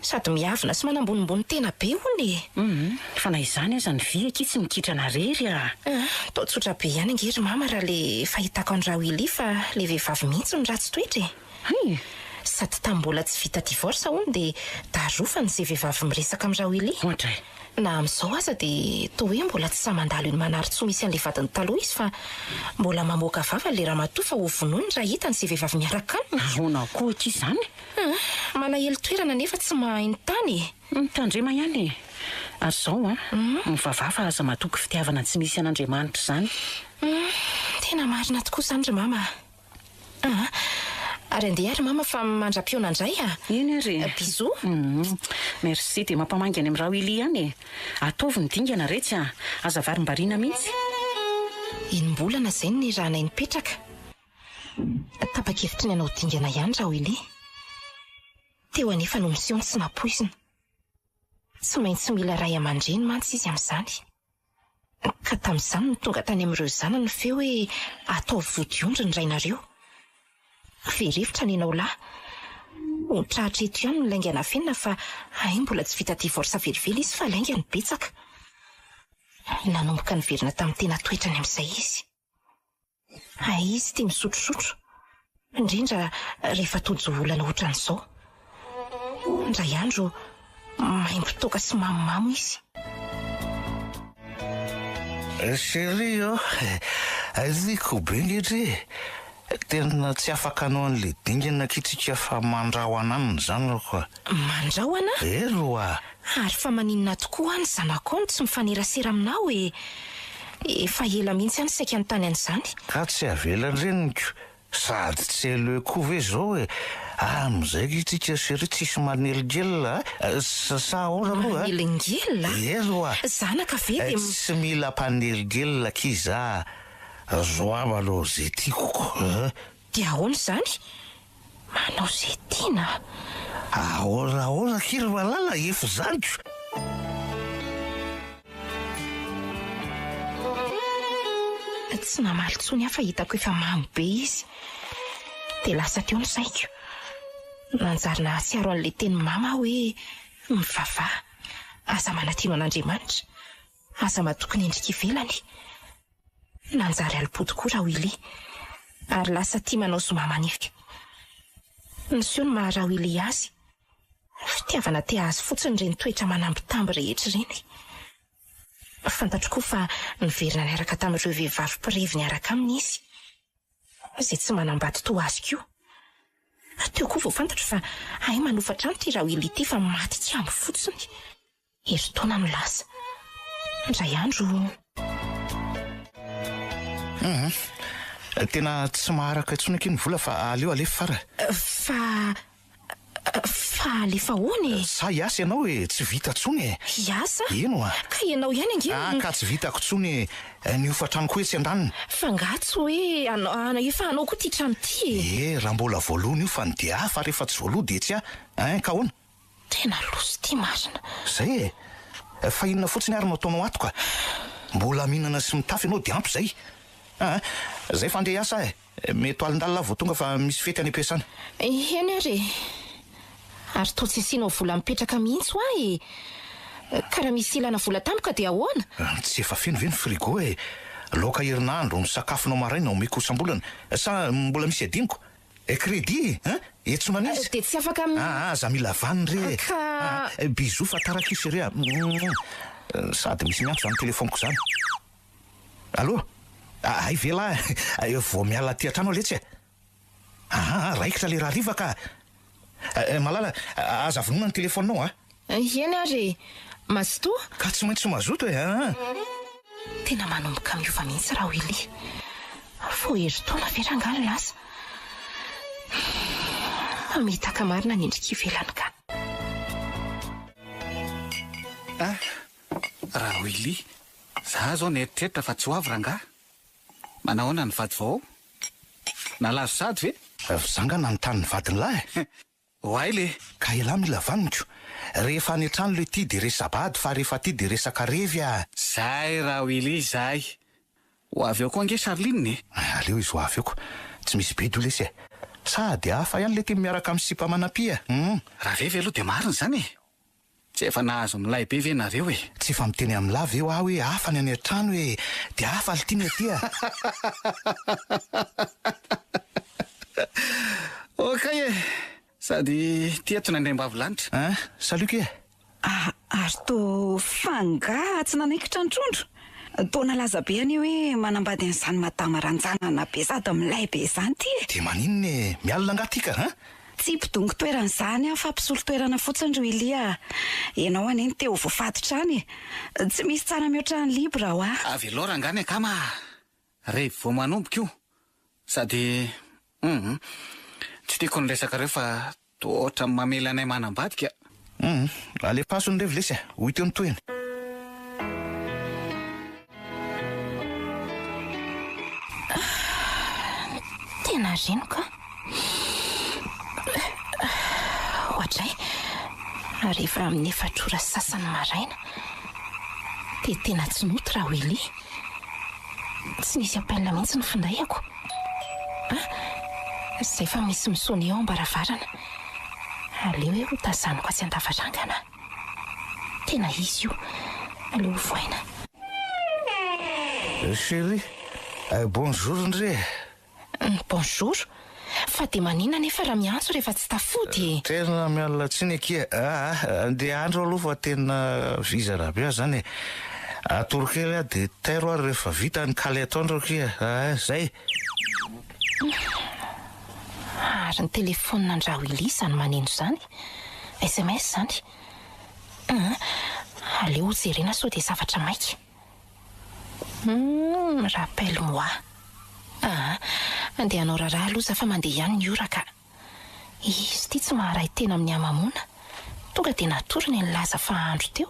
Sady miavina sy manambonimbony tena be hono Fa na izany aza ny vy aky tsy mikitrana rery Tao tsotra be ihany angery mama raha le fahitako ny Rawily fa le vehivavy mihitsy ny ratsy toetra Sady tambola tsy vita divorce hono dia darofany izay vehivavy miresaka amin'ny Rawily. Na amin'izao aza dia toa hoe mbola tsy samandalo iny manaritsy misy an'ilay vadiny taloha izy fa mbola mamoaka vava le ramatoa fa ho vonoiny raha hitany izay vehivavy miaraka aminy. Ahoana koa aty izany? Manahelo toerana nefa tsy mahay ny tany. Mitandrema ihany ary zao mivavava aza matoky fitiavana tsy misy an'Andriamanitra izany. Tena marina tokoa izany ry mama. Ary andeha ary mama fa mandra-piona indray Eny ary. Bisous. Merci dia mampamangy any amin'ny Rawily ihany Ataovy ny dingana retsy aza varim-bariana mihitsy. Enim-bolana izay ny ranay nipetraka. Tapa-kevitra ny anao dingana ihany Rawily. Teo anefa no miseho ny tsy nampoizina. Tsy maintsy mila ray aman-dreny mantsy izy amin'izany. Ka tamin'izany no tonga tany amin'ireo zanany feo hoe atao vodiondry ny rainareo. Verivotra ny enao lahy. Trahatra eto ihany no laingana fenina fa mbola tsy vita divorce velively izy fa laingany betsaka. Nanomboka niverina tamin'ny tena toetrany amin'izay izy. Izy tia misotrosotro. Indrindra rehefa tojo olana ohatran'izao. Indray andro maimbo-toaka sy mamomamo izy. Chérie aziko be ngetry. Tena tsy afaka anao an'ilay dingana kitsika fa mandrao anany zany koa. Mandrao ana? Roa. Ary fa maninona tokoa any zanako any tsy mifanerasera aminao efa ela mihitsy any saika ny tany an'izany. Ka tsy avelany reniko. Sady tsy elo koa ve zao amizay kitsika Chérie tsisy manelingelina sa ora aloha Manelingelina? Roa. Zanaka ve dia tsy mila mpanelingelina kiza. Zoava aloha zay tiako. Dia ahoana izany? Manao izay tiana. Ahoana kiry malala efa zaniko. Tsy namaly tsony afa hitako efa mamy be izy. Dia lasa teo ny saiko. nanjarina tsiaro an'ilay teny mama hoe mivavah, asa manatino an'Andriamanitra, asa matokony endrika ivelany. Nanjary alipody koa raha Willy, ary lasa tia manao somamanifika. Nisy ny maha raha Willy azy, fitiavana te azy fotsiny ireny toetra manambitamby rehetra ireny. Fantatro koa fa niverina niaraka tamin'ireo vehivavy mpirevy niaraka aminy izy, izay tsy manambady toa azy koa. Teo koa vao fantatro fa ay manofatra amity raha Willy ity fa maty tsy amby fotsiny. Herintaona no lasa. Indray andro tena tsy maharaka intsony aky ny vola fa aleo alefa fara. Fa alefa hoany. Sa iasa ianao e, tsy vita tsony e. Iasa? Eno ka ianao ihany angeny. Ka tsy vitako tsony niofatranoko hoe tsy andanina. Fa ngatsy hoe efa anao koa ty trano ty. Raha mbola voalohany io fa ny dia fa rehefa tsy voaloha dia tsy ka hoana. Tena loso ty marina. Zay fa inona fotsiny ary no ataonao ato ka? Mbola mihinana sy mitafy ianao dia ampy zay. Zay fa andeha hiasa mety alindalina vao tonga fa misy fety any am-piasana. Eny ary. Ary toa tsy asianao vola mipetraka mihitsy hoahy. Karaha misy ilana vola tampoka dia ahoana? Tsy efa feno ve ny frigo laoka herinandro ny sakafonao maraina omeko isam-bolana. Sa mbola misy adiniko? Crédit etsona an'izy. Dia tsy afaka za mila vaniny re. Ka Bisou fa tarakisy re. Sady misy miantso amin'ny telefoniko zany. Allô? Ay vela vao miala ty an-trano aletsy raikitra le raha riva ka. Malala, aza vonona ny telefoninao Eny ary. Mazotoa? Ka tsy maintsy mazoto Tena manomboka miova mihitsy raha Willy. Fo herintaona ve rangaly lasa. Mitaka marina ny endrika ivelany ka. Raha Willy, za zao nieritreritra fa tsy ho avy rangahy. Manahoana ny vady vao? Nalazo sady ve? Zangana ny tany ny vadiny lahy. Hoay le. Ka elahy mila vaniko. Rehefa any an-trano le ty dia resabady fa rehefa ty dia resaka revy Zay raha Willy, zay. Ho avy eo koa ange Charline. Aleo izy ho avy eo ko. Tsy misy bidy ho lesy Sady hafa ihany le ty miaraka amin'ny sipa manapia. Raha vevy aloha dia marina zany Tsy efa nahazo milay be ve nareo Tsy efa miteny amin'ny lava eo hoe hafa ny any an-trano dia hafa le ty ny aty Okay sady tiatona indray mbavilanitra. Salut Ary to fanga tsy nanaikitra ny trondro. Toa nalaza be any hoe manambady an'izany madama ranjanana be sady milay be izany ty Dia maninona mialina angatika Tsy mpidongo toeran'izany fa mpisolo toerana fotsiny ry Willy Ianao aneny teo voafatotra any Tsy misy tsara mihoatra ny libra Avy aloha rangany akama. Rehefa vao manomboka io. Sady tsy tiako ny resaka reo fa toa mamela anay manambadika. Alepaso ny revy lesy ho teo ny toeny. Tena reno ka. Ohatray rehefa amin'ny efatrora sasany maraina dia tena tsy noto raha Willy. Tsy nisy appel mihitsy ny findaiko. Zay fa misy misony eo ambaravarana. Aleo hoe ho tazaniko atsy an-davarangana. Tena izy io. Aleo voaina. Chérie, bonjour ndre. Bonjour. Fa dia maninona nefa raha miantso rehefa tsy tafody. Tena miala tsiny aky dia andro aloha fa tena viza raha be zany atorokely dia tairo ary rehefa vita ny kaly ataondro aky zay. Ary ny telefonina andra Willy izany maneno izany. SMS izany. Aleo jerena sao dia zavatra maika. Rappelle-moi. Andeha hanao raharaha aloha za fa mandeha ihany ny ora ka. Izy ty tsy maharay tena amin'ny amamoana. Tonga dia natorony ny laza fa andro teo.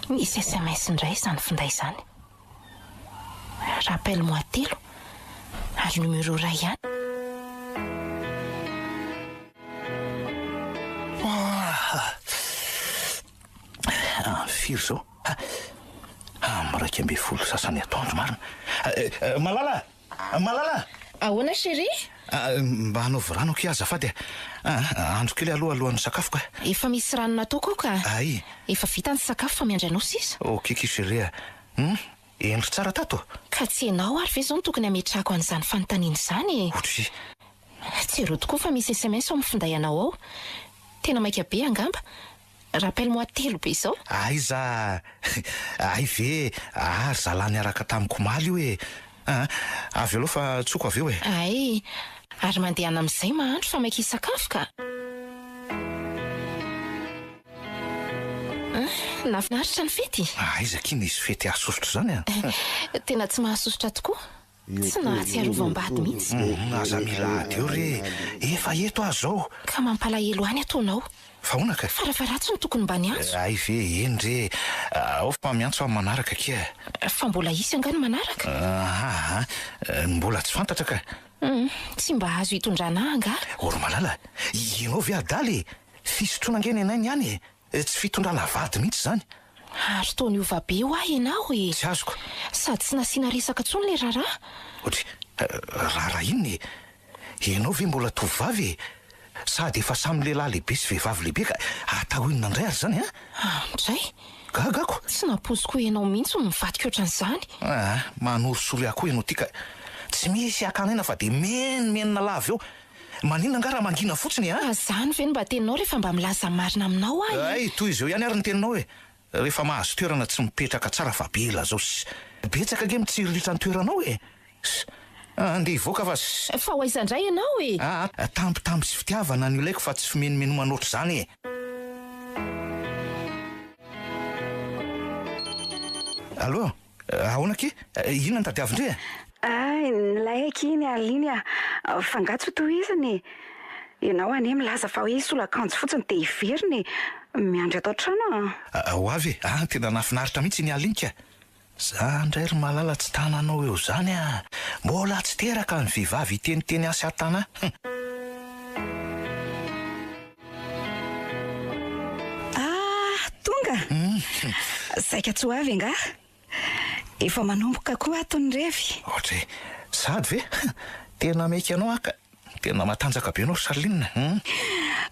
Misy SMS indray izany finday izany. Rappelle-moi 3 ary numéro 2 ihany. Firy zao maraika amby folo sasany atoandro marina. Malala Ahoana chérie? Mba hanaovy rano ki azafady andro kely alohan'ny sakafo ka. Efa misy rano nataoko ao ka. Ay. Efa vita ny sakafo fa miandrainao sisa. Ok kiserea. Endry tsara tato. Ka tsy ianao ary ve zao no tokony hametrahako an'izany fanontaniana izany. Ohatry. Tsy ero tokoa fa misy SMS ao mifinday anao ao. Tena maika be angamba. Rappelle-moi 3 be izao. Aiza. Ay ve ary zalany araka tamiko maly io e. Avy aloha fa tsoko avy eo e. Ay, ary mandehana amin'izay mahandro fa maika hisakafo ka. Nafinaritra ny fety. Aiza kiny izy fety ahasosotro zany Tena tsy mahasosotra tokoa. Tsy nahatsiarovam-bady mihitsy. Aza mila ady eo re. Efa eto aho zao. Ka mampalahelo any ataonao. Fa hoana ka? Farafaratsy no tokony mba niantso. Ay ve eny re. Ao fa miantso amin'ny manaraka kia. Fa mbola isy angano manaraka. Mbola tsy fantatra ka. Tsy mba azo hitondrana anga. Oromalala, ianao ve adaly? Fisotroana angeny enay ihany e. Tsy fitondrana vady mihitsy zany. Ary toa ny ova be ho ahy ianao e. Tsy azoko. Sady tsy nasiana resaka tsony le raharaha. Ohatry, raharaha inona e? Ianao ve mbola tovavy e? Sady efa samy lehilahy lehibe sy vehivavy lehibe ka atao inona indray ary zany Ndray. Gagako. Tsy napoziko ianao mihitsy no mivadika ohatran'izany. Manorosory akoho ianao tika. Tsy misy akanena fa de menina lava eo. Manina nga raha mangina fotsiny Zany ve no mba teninao rehefa mba milaza marina aminao ahy. Ay, toy izao ihany ary ny teninao e. Rehefa mahazo toerana tsy mipetraka tsara fa be la zao. Betsaka ge mitsiriritra ny toeranao e. Andeha hivoaka fa ho aiza indray ianao e. Tambitamby sy fitiavana no ilaiko fa tsy fimenomeno manoatra zany e. Allo, ahoana ke? Inona ny tadiavindre? Nilaiky iny aliny fangatso tohizany. Ianao ane milaza fa hoe solakanjo fotsiny de iveriny. Miandry atao trano Ho avy tena nafinaritra mihitsy ny alinika. Za ndray ry malala tsy tananao eo zany mbola tsy teraka ny vehivavy iteniteny asa atana. Tonga. Saika tsy ho avy nga. Efa manomboka koa atony revy. Ohatry, sady ve? Tena meka anao aka. Tena matanjaka be anao Charline.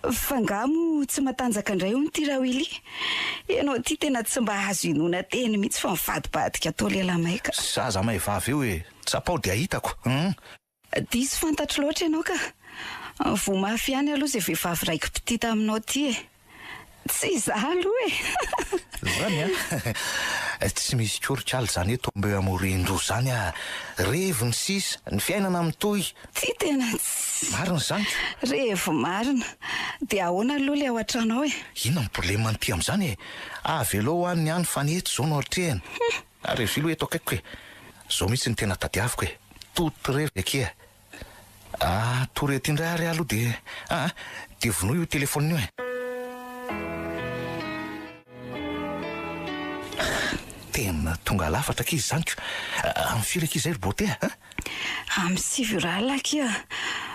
Fangamo tsy matanjaka indray ho ty Rawily. Ianao ty tena tsy mba azo inona teny mihitsy fa mivadibadika atao lehilahy maika. Zaza mahivavy eo e. Tsapao dia hitako. Diso fantatro loatra ianao ka. Vo mafy ihany aloha zay vehivavy raiky petita aminao ty e. Tsy za aloha e. Zany tsy misy korikaly zany eto mbe amorindro zany revo ny sisa ny fiainana amitoy. Ty tena tsy marina zany. Revo marina. De ahoana aloha le ao an-tranao e. Inona ny problema ny ty am'izany e? Avy aloha hoaniny ihany fa ny eto zao no atrehany. Ary vilo eto akaiko e. Zao mihitsy ny tena tadiaviko e. Toto revo akia. Torety indray ary aloha de vonoy io telefonina io e. Tena tonga lafatra kizy zany ko. Amin'ny firy kizy ry bote Amin'ny 7 ralaka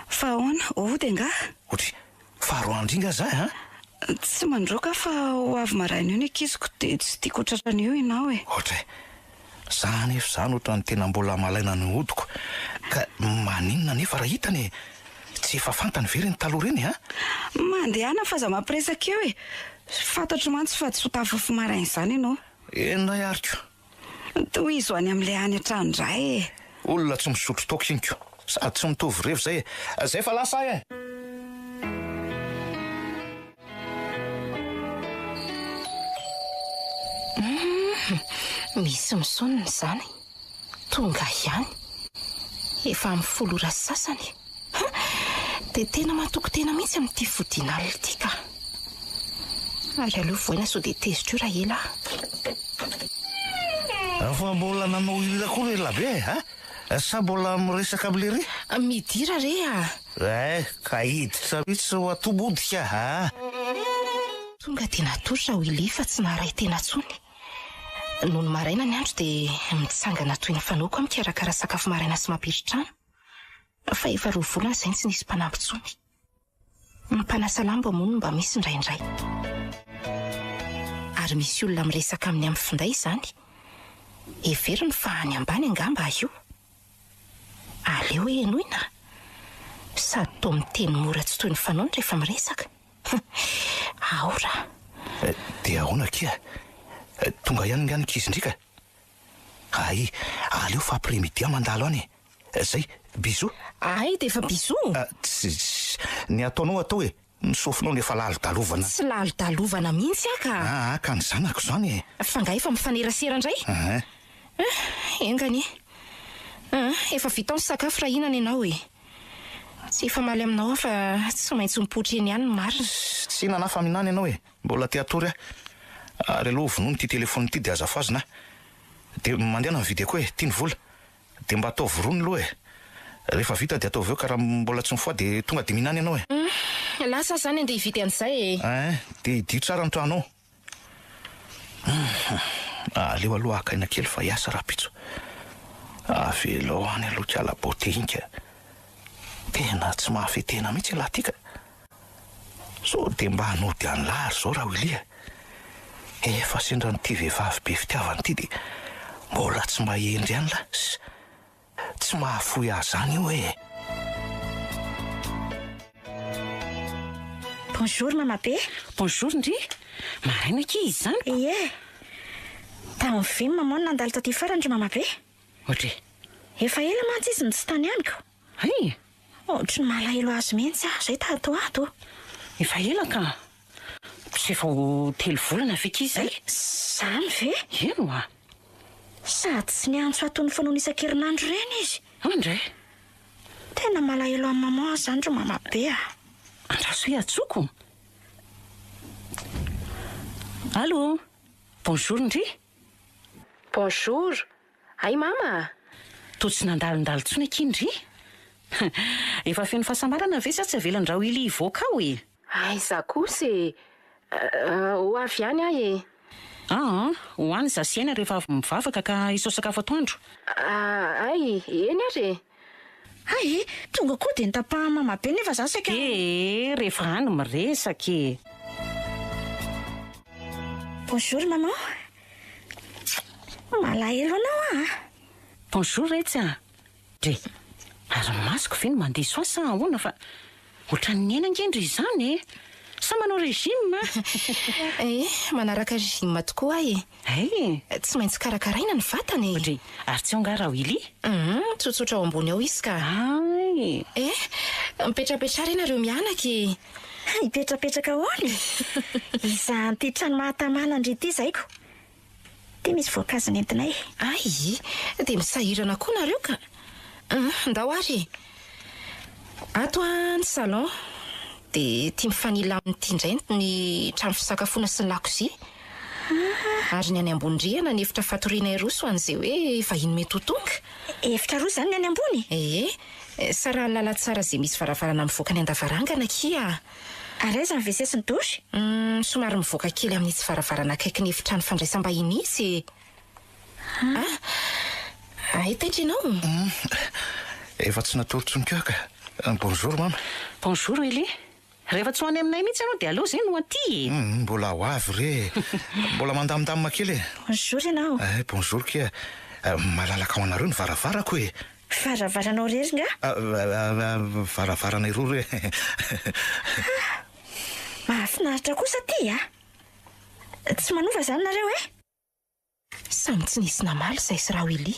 fa ahoana ody nga. Ohatry faharoa andringa za Tsy mandroaka fa ho avy maraina io ny akiziko de tsy tiako tratran'io ianao e. Ohatry zany efa zany ohatra ny tena mbola malaina ny hodiko. Ka maninona nefa raha hitany tsy efa fantany very ny taloha reny Mandehana fa za mampiresaka eo e. Fantatro mantsy fa tsy ho tafafy maraina zany ianao. Enay ariko. Toy izo any amin'ilay any an-trano indray e. Olona tsy misotro toka inko. Sady tsy mitovy revo zay e. Zay fa lasa e. Misy misonona zany. Tonga ihany. Efa amin'ny 10 ora sasany. De tena matoko tena mihitsy amin'ity fodinal ity ka. Ary aloha voina so de tezitra io raha ela. Fa mbola nanao ila koa re labe sa mbola miresaka am'le re? Midira re ka hiditra mihitsy ho atobodika Tonga de natosra ho ili fa tsy naharay tena tsony. Noho ny maraina ny andro de mitsangana toy ny fanaoko mikarakara sakafo maraina sy mampiritrano. Fa efa 2 volana zay tsy nisy mpanampy tsony. Mampanasa lamba moa mba misy indraindray. Ary misy olona miresaka amin'ny amin'ny finday zany. Everiny fa any ambany angamba io. Aleo enoina. sady to miteny mora tsy toy ny fanaony rehefa miresaka. Aora. Dia ahoana kia? Tonga ihany ny ankizy ndrika. Ay, aleo fampiremedia mandalo any. Zay, bisou. Ay, dia efa bisou. Ny ataonao atao hoe misofinao nefa lalo-dalovana. Tsy lalo-dalovana mihitsy aka. Ka ny zanako zany. Fa nga efa mifanerasera indray. Engany. Efa vita ny sakafo raha inana ianao e. Tsy efa maly aminao fa tsy maintsy mipoitra eny ihany ny marina. Tsy nana faminana ianao e. Mbola te atory ary aloha vonono ty telefony ty dia azafazina. Dia mandeha mividy koa e, tia ny vola. Dia mba atao vorony aloha e. Rehefa vita dia atao aveo karaha mbola tsy mifoha dia tonga dia mihinana ianao e. Lasa zany andeha hividy an'izay e. Dia idio tsara ny tranao. Aleo aloha akaina kely fa hiasa raha-pitso. Avelo any aloha kiala bote inka. Tena tsy mahafetena mihitsy laha tika. So dia mba hanody any lary zao raha Willy. Efa sendra nyity vehivavy be fitiavany ity dia mbola tsy mahendry any la. Tsy mahafoy azy zany io e. Bonjour mama be. Bonjour ndry. Maraina kizy zany. Ie. Tamin'ny film moa nandalo taty farandry mama be. Ohatry. Efa ela mantsy izy tsy tany amiko. Ay. Ohatry ny malahelo azy mihitsy zay tato. Efa ela ka. Tsy efa ho telo volana ve kizy zay? Zany ve? Eno a. Sady tsy niantso atony fanoana isan-kerinandro reny izy. Andray. Tena malahelo amin'ny mama zany ro mama be a. Andraso hoe atsoko. Allô? Bonjour ndry. Bonjour. Ay mama. To tsy nandalondalo tsony akindry. Efa feno fahasambarana ve sa tsy avelan-drao Willy hivoaka ao e? Ay, za kosa e. Ho avy ihany ahy e. Hoany za siaina rehefa avy mivavaka ka isao sakafo atoandro. Ay, eny ary. Ay, tonga koa dia nitapaha mama be nefa za saika. Rehefa any miresaka e. Bonjour maman. Malahelo anao Bonjour retsy a. Dre, ary masoko ve no mandeha soa sa ahoana fa ohatran'ny ena angendry izany e. Sa manao régime? Manaraka régime tokoa e. Tsy maintsy karakaraina ny vatany e. Dre, ary tsy onga raha Willy? Tsotsotra ao ambony ao izy ka. Mipetrapetra reny nareo mianaka e. Hipetrapetraka ahoany. Izany ty trano mahatamana andry ity zaiko. Dia misy voankazo nentinay. Ay, dia misahirana koa nareo ka. Ndao ary. Ato ny salon. Dia tia mifanila amin'ity indray ny trano fisakafoana sy ny lakozia. Ary ny any ambony rihana ny efitra fatoriana roso an'izay hoe vahiny mety ho tonga. Efitra roso zany ny any ambony? Sara lala tsara izay misy varavarana mivoaka ny andavarangana kia. Ary aiza ny WC sy ny dosy? Somary mivoaka kely amin'itsy varavarana akaiky ny efitrano fandraisam-bahiny izy. Taitra ianao? Efa tsy natolotsony keo ka. Bonjour mama. Bonjour Willy. Rehefa tsy ho any aminay mihitsy ianao dia aleo zay no aty. Mbola ho avy re. Mbola mandamindamina kely e. Bonjour ianao. Bonjour kia. Malalaka ao anareo ny varavarako e. Varavaranao rery nga? Varavarana roa re. Mahafinaritra kosa ty tsy manova zany nareo e? Samy tsy nisy namaly izay sy raha Willy.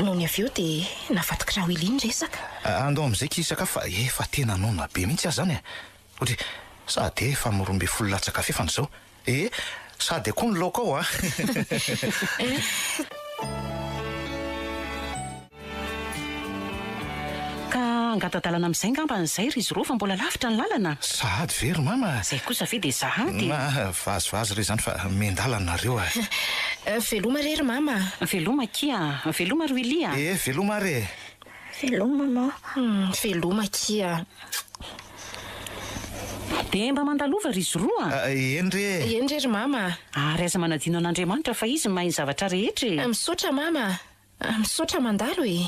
Noho ny avy eo dia navadika raha Willy ny resaka. Andao amin'izay kisaka fa efa tena nona be mihitsy azy zany e. Ohatry sady efa morombe folo latsaka fefany izao. Sady koa ny laoka ao Angatadalana amin'izay ngamban'izay ry izy roa fa mbola lavitra ny lalana. Sady very mama. Zay kosa ve dia zahady. Vazivazy re zany fa mendalana nareo Veloma rery mama. Veloma kia. Veloma ry Willy a. Veloma re. Veloma mama. Veloma kia. Dia mba mandalova ry izy roa. Eny rery mama. Ary aza manadino an'Andriamanitra fa izy mahay zavatra rehetra. Misaotra mama. Misaotra mandalo e.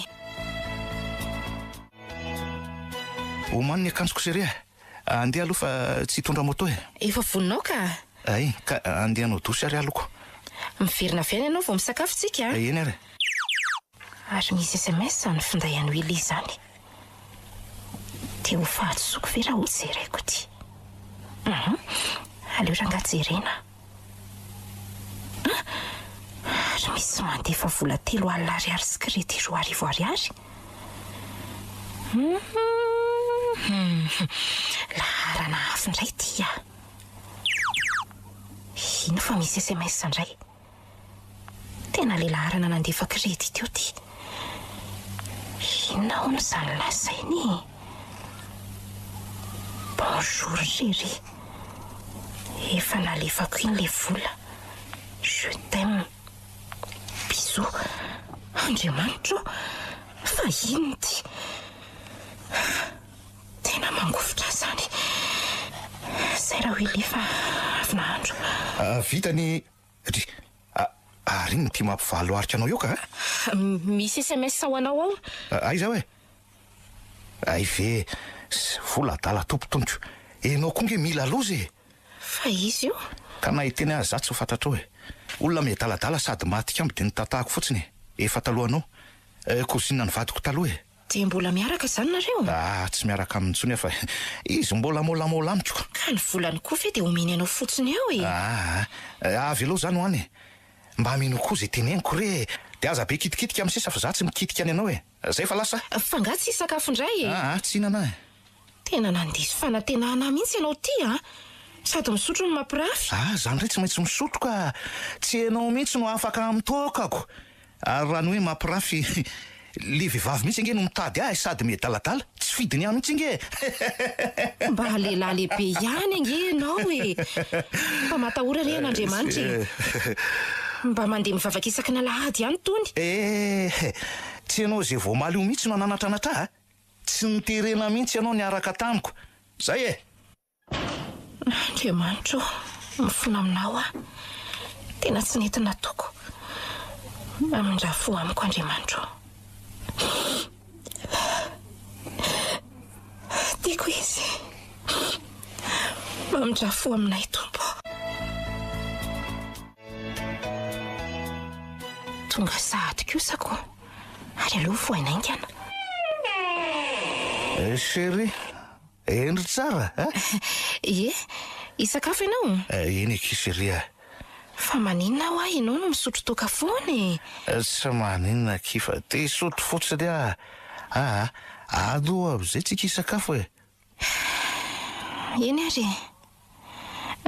Omany ny akanjoko seria. Andeha aloha fa tsy hitondra moto e. Efa voninao ka? Ay, ka andeha anao dosy ary aloko. Miverina fiaina ianao vao misakafotsika. Eny ary. Ary misy SMS ny finday an'ny Willy zany. Te ho fahatsoko ve raha ho jereko ty? Aleo ranga jerena. Ary misy mandefa vola 3 alina ariary sy kredy 2 arivo ariary. Laharana hafa indray tia. Ino fa misy SMS indray? Tena le laharana nandefa kredy teo ty. Inona hono izany lazainy? Bonjour chérie. Efa nalefako iny le vola. Je t'aime. Bisous. Andriamanitra, fa ino ty? Tena mangofotra zany. Zay raha hoe lefa avy nahandro. Vitany ary ny tia mampivalo arika anao eo ka? Misy SMS ho anao ao? Aiza hoe? Ay ve vola adala tompotonjo. Enao koa nge mila loza e. Fa izy io? Ka nahiteny azy za tsy ho fantatro hoe. Olona miadaladala sady matika amby dia nitatahako fotsiny. Efa taloha anao. Kozina ny vadiko taloha e. Dia mbola miaraka zany nareo? Tsy miaraka amin'intsony fa izy mbola molamolamiko. Ka ny volany koa ve dia omeny anao fotsiny eo e? Avy aloha zany ho any e. Mba mino koa zay teneniko re. Dia aza be kitikitika amin'ny sisa fa za tsy mikitika any anao e. Zay fa lasa? Fa nga tsy sakafo indray e? Tsy hinana e. Tena nandiso fanantenana mihitsy ianao ty sady misotro ny mampirafy. Zany re tsy maintsy misotro ka tsy ianao mihitsy no afaka mitokako. Ary raha ny hoe mampirafy le vehivavy mihitsy nge no mitady ahy sady miadaladala tsy fidiny ahy mihitsy nge. Mba lehilahy lehibe ihany nge ianao e. Mba matahora re an'Andriamanitra e. Mba mandeha mivavaka isaky ny Alahady ihany tony. Tsy ianao zay vao maly io mihitsy no ananatranatra tsy niterena mihitsy ianao niaraka tamiko. Zay e. Andriamanitra, mifona aminao tena tsy nety natoko. Amindrafo amiko Andriamanitra. Tiako izy. Amindrafo aminay Tompo. Tonga sahady kosako ary aloha voainaingana. Chérie, endry tsara Ie, isakafo ianao? Eny eky chérie. Fa maninona aho ianao no misotro toka foana e? Tsy maninona kifa te hisotro fotsiny aloha am'izay tsika isakafo e. Eny ary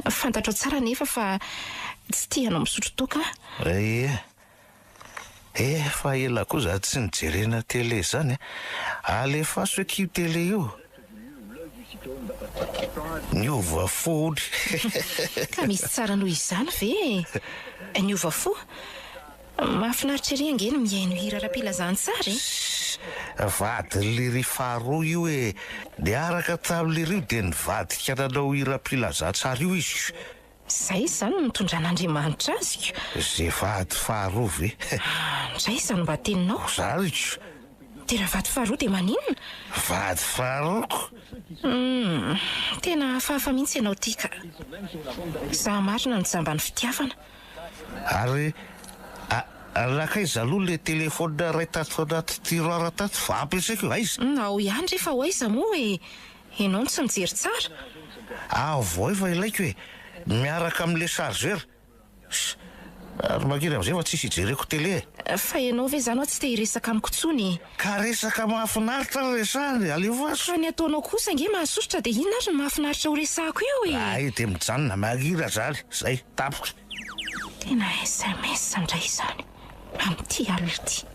fantatro tsara nefa fa tsy tianao misotro toka? Fa ela koa za tsy nijerena tele zany alefaso eky tele io. Niova fody. Ka misy tsara noho izany ve? Niova fo? Mahafinaritra ery ange no mihaino hira ra-pilazany tsara e? Vady liry faharoa io e. Dia araka tamin'lirio dia nivadika nanao hira-pilazany tsara io izy. Zay zany no mitondran'Andriamanitra azy. Zay vady faharoa ve? Zay zany mba teninao. Zariko. Dia raha vady faharoa dia maninona? Vady faharoako. Tena hafahafa mihitsy ianao ty ka. Za marina ny jambany fitiavana. Ary lakaiza aloha le telefona ray tato anaty tiroara tato fa ampiasaiko io aiza? Ao ihany rehefa ho aiza moa e. Ianao no tsy mijery tsara. Vao efa ilaiko e. Miaraka amin'le chargeur. Ary mankeny amin'izay fa tsisy hijereko tele. Fa ianao ve zany tsy te hiresaka amiko intsony? Ka resaka mahafinaritra resany alefaso. Fa ny ataonao kosa nge mahasosotra dia inona ary no mahafinaritra ho resahako eo e? Dia mijanona mahira zany. Zay tapoka. Tena SMS indray zany amin'ity alina ity.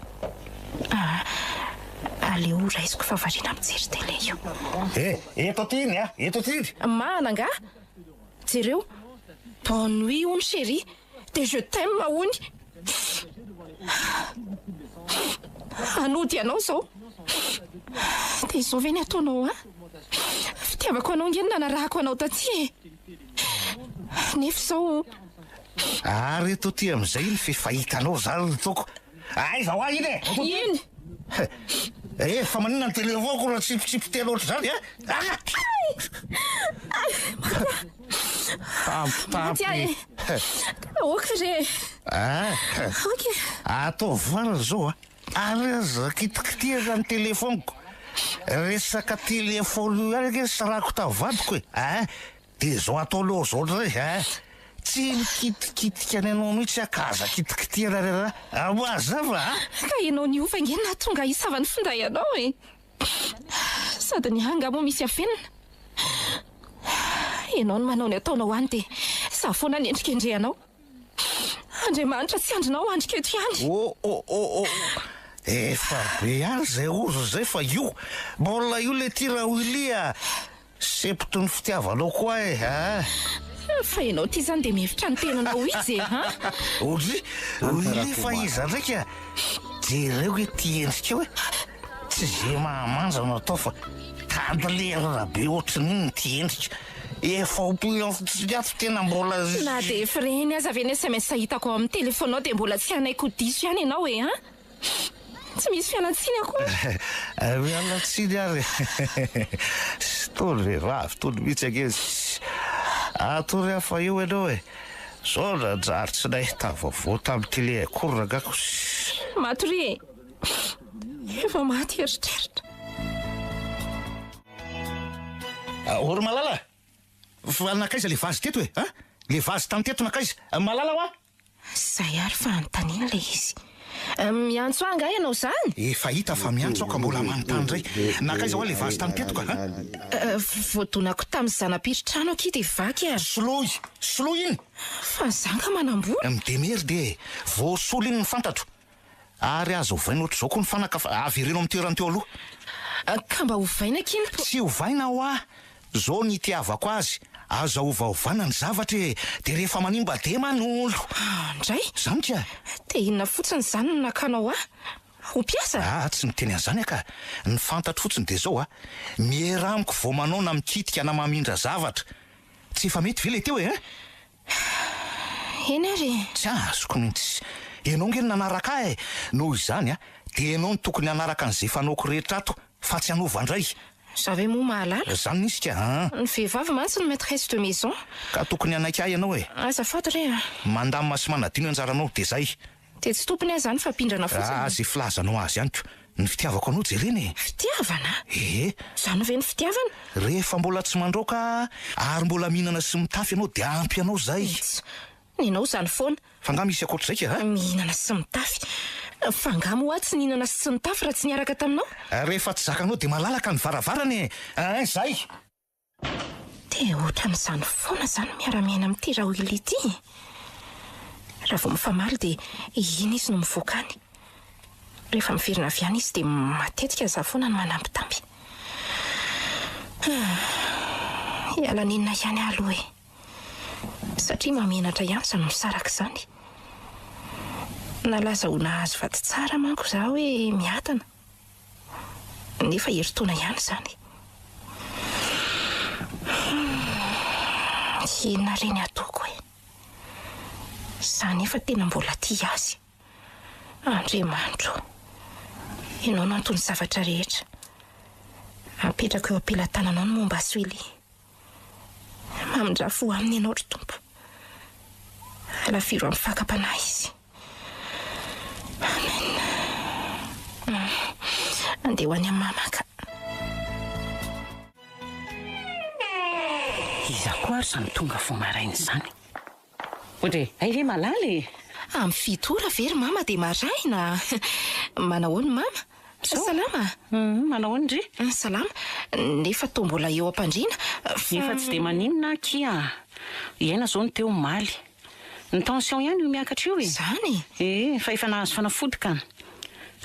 Aleo raisiko fa variana mijery tele io. Eto tiny eto tiny. Mahana nga? Jereo. Bonne nuit hono chérie. Dia je t'aime mahony. Anody ianao zao. Dia izao ve ny ataonao fitiavako anao nge nanarahako anao taty e. Nefa izao reto ty amin'izay ny fifahitanao zany ny toko. Aiza ho ahy iny iny. Fa maninona ny telefôniko raha tsipitsipi-tena ohatry zany Tampy. Oka re. Atao varana zao ary aza kitikitiana ny telefôniko. resaka téléfôno ihany ke sarako tavadiko e dia zao atao loha zao ndray tsy mikitikitika any anao mihitsy akaza kitikitiana rera mazava ka ianao ny ova nge na tonga hisavany finday anao sady ny hanga moa misy afenina ianao ny manao ny ataonao any dia za foana ny endrika indre anao Andriamanitra tsy andrinao andrika eto ihany efa be ihany zay ozo zay fa io mbola io le tira Willy sepotry ny fitiavanao koa fa ianao ty zany dia mihevitra ny tenanao izy Willy fa iza ndraika jereo hoe ty endrika hoe tsy zay mahamanja no atao fa tandelerina be ohatran'iny ty endrika efa ompiliafo tena mbola na dia efa reny aza avy ny SMS hitako ao amin'ny telefonao dia mbola tsy hanaiko diso ihany ianao tsy misy fialantsiny akoa mialatsiny ary tony vehivavy tony mihitsy angeny atory afa io ianao zao nanjary tsy nahita vaovao tamin'ny tele akory rangako matory efa maty eritreritra ory malala fa nakaiza le vazy teto le vazy tany teto nakaiza malala hoa zay ary fa anontaniana le izy miantso anga ianao zany efa hita fa miantso ka mbola manontany ray nakaiza hoa le vazy tany teto ka voadonako tamin'ny zanam-piritrano aky dia vaky solo iny fa zanga manambola midemery dia voasolo iny ny fantatro ary azo ovaina ohatr' zao koa ny fanaka fa avereno amin'ny toerany teo aloha ka mba hovaina kiny tsy hovaina hoa zao ny tiavako azy aza ovaovana ny zavatra dia rehefa manimba de manolo ndray zany tia dia inona fotsiny zany no nakanao ho mpiasa tsy niteny an'izany aka ny fantatro fotsiny dia zao mieramiko vo manao na mikitika na mamindra zavatra tsy efa mety ve le teo eny ary tsy azoko mihitsy ianao ngeny nanaraka noho izany dia ianao ny tokony hanaraka an'izay fanaoko rehetra ato fa tsy hanovandray za ve moa mahalala zany nisy ka ny vehivavy mantsy ny maîtresse de maison ka tokony anaiky ahy ianao azafady re mandamina sy manadino anjaranao dia zay dia tsy tompony ahy zany fa mpindrana fotsiny zay filazanao azy ihany ko ny fitiavako anao jereny fitiavana zany ve ny fitiavana rehefa mbola tsy mandroaka ary mbola mihinana sy mitafy ianao dia ampy anao zay ninao zany foana fa nga misy akoatra zay ka mihinana sy mitafy fa ngamo hoa tsy nihinana sy mitafy raha tsy niaraka taminao rehefa tsy zakanao dia malalaka ny varavarany zay dia ohatran'izany foana zany miara-miaina amin'ity raha Willy ity raha vao mifamaly dia iny izy no mivoakany rehefa miverina avy any izy dia matetika za foana no manambitamby hialaninona ihany aloha satria mamenatra ihany zany misaraka izany nalaza ho nahazo vady tsara manko za hoe miatana nefa heritaona ihany zany inona reny ataoko za nefa tena mbola tia azy Andriamanitro ianao no antony zavatra rehetra apetraka eo ampelantananao ny momba azy Willy mamindrafo aminy ianao ry tompo alafiro amin'ny fakapanahy izy amen andeha ho any amin'ny mamaka iza koa ary zany tonga vo marainy zany ohatry ay ve malaly amin'ny fitora very mama dia maraina manahoany mama salama manahoany ry salama nefa to mbola eo am-pandriana nefa tsy dia maninona kia iaina zao ny teo maly ny tension ihany io miakatra io zany fa efa nahazo fanafodika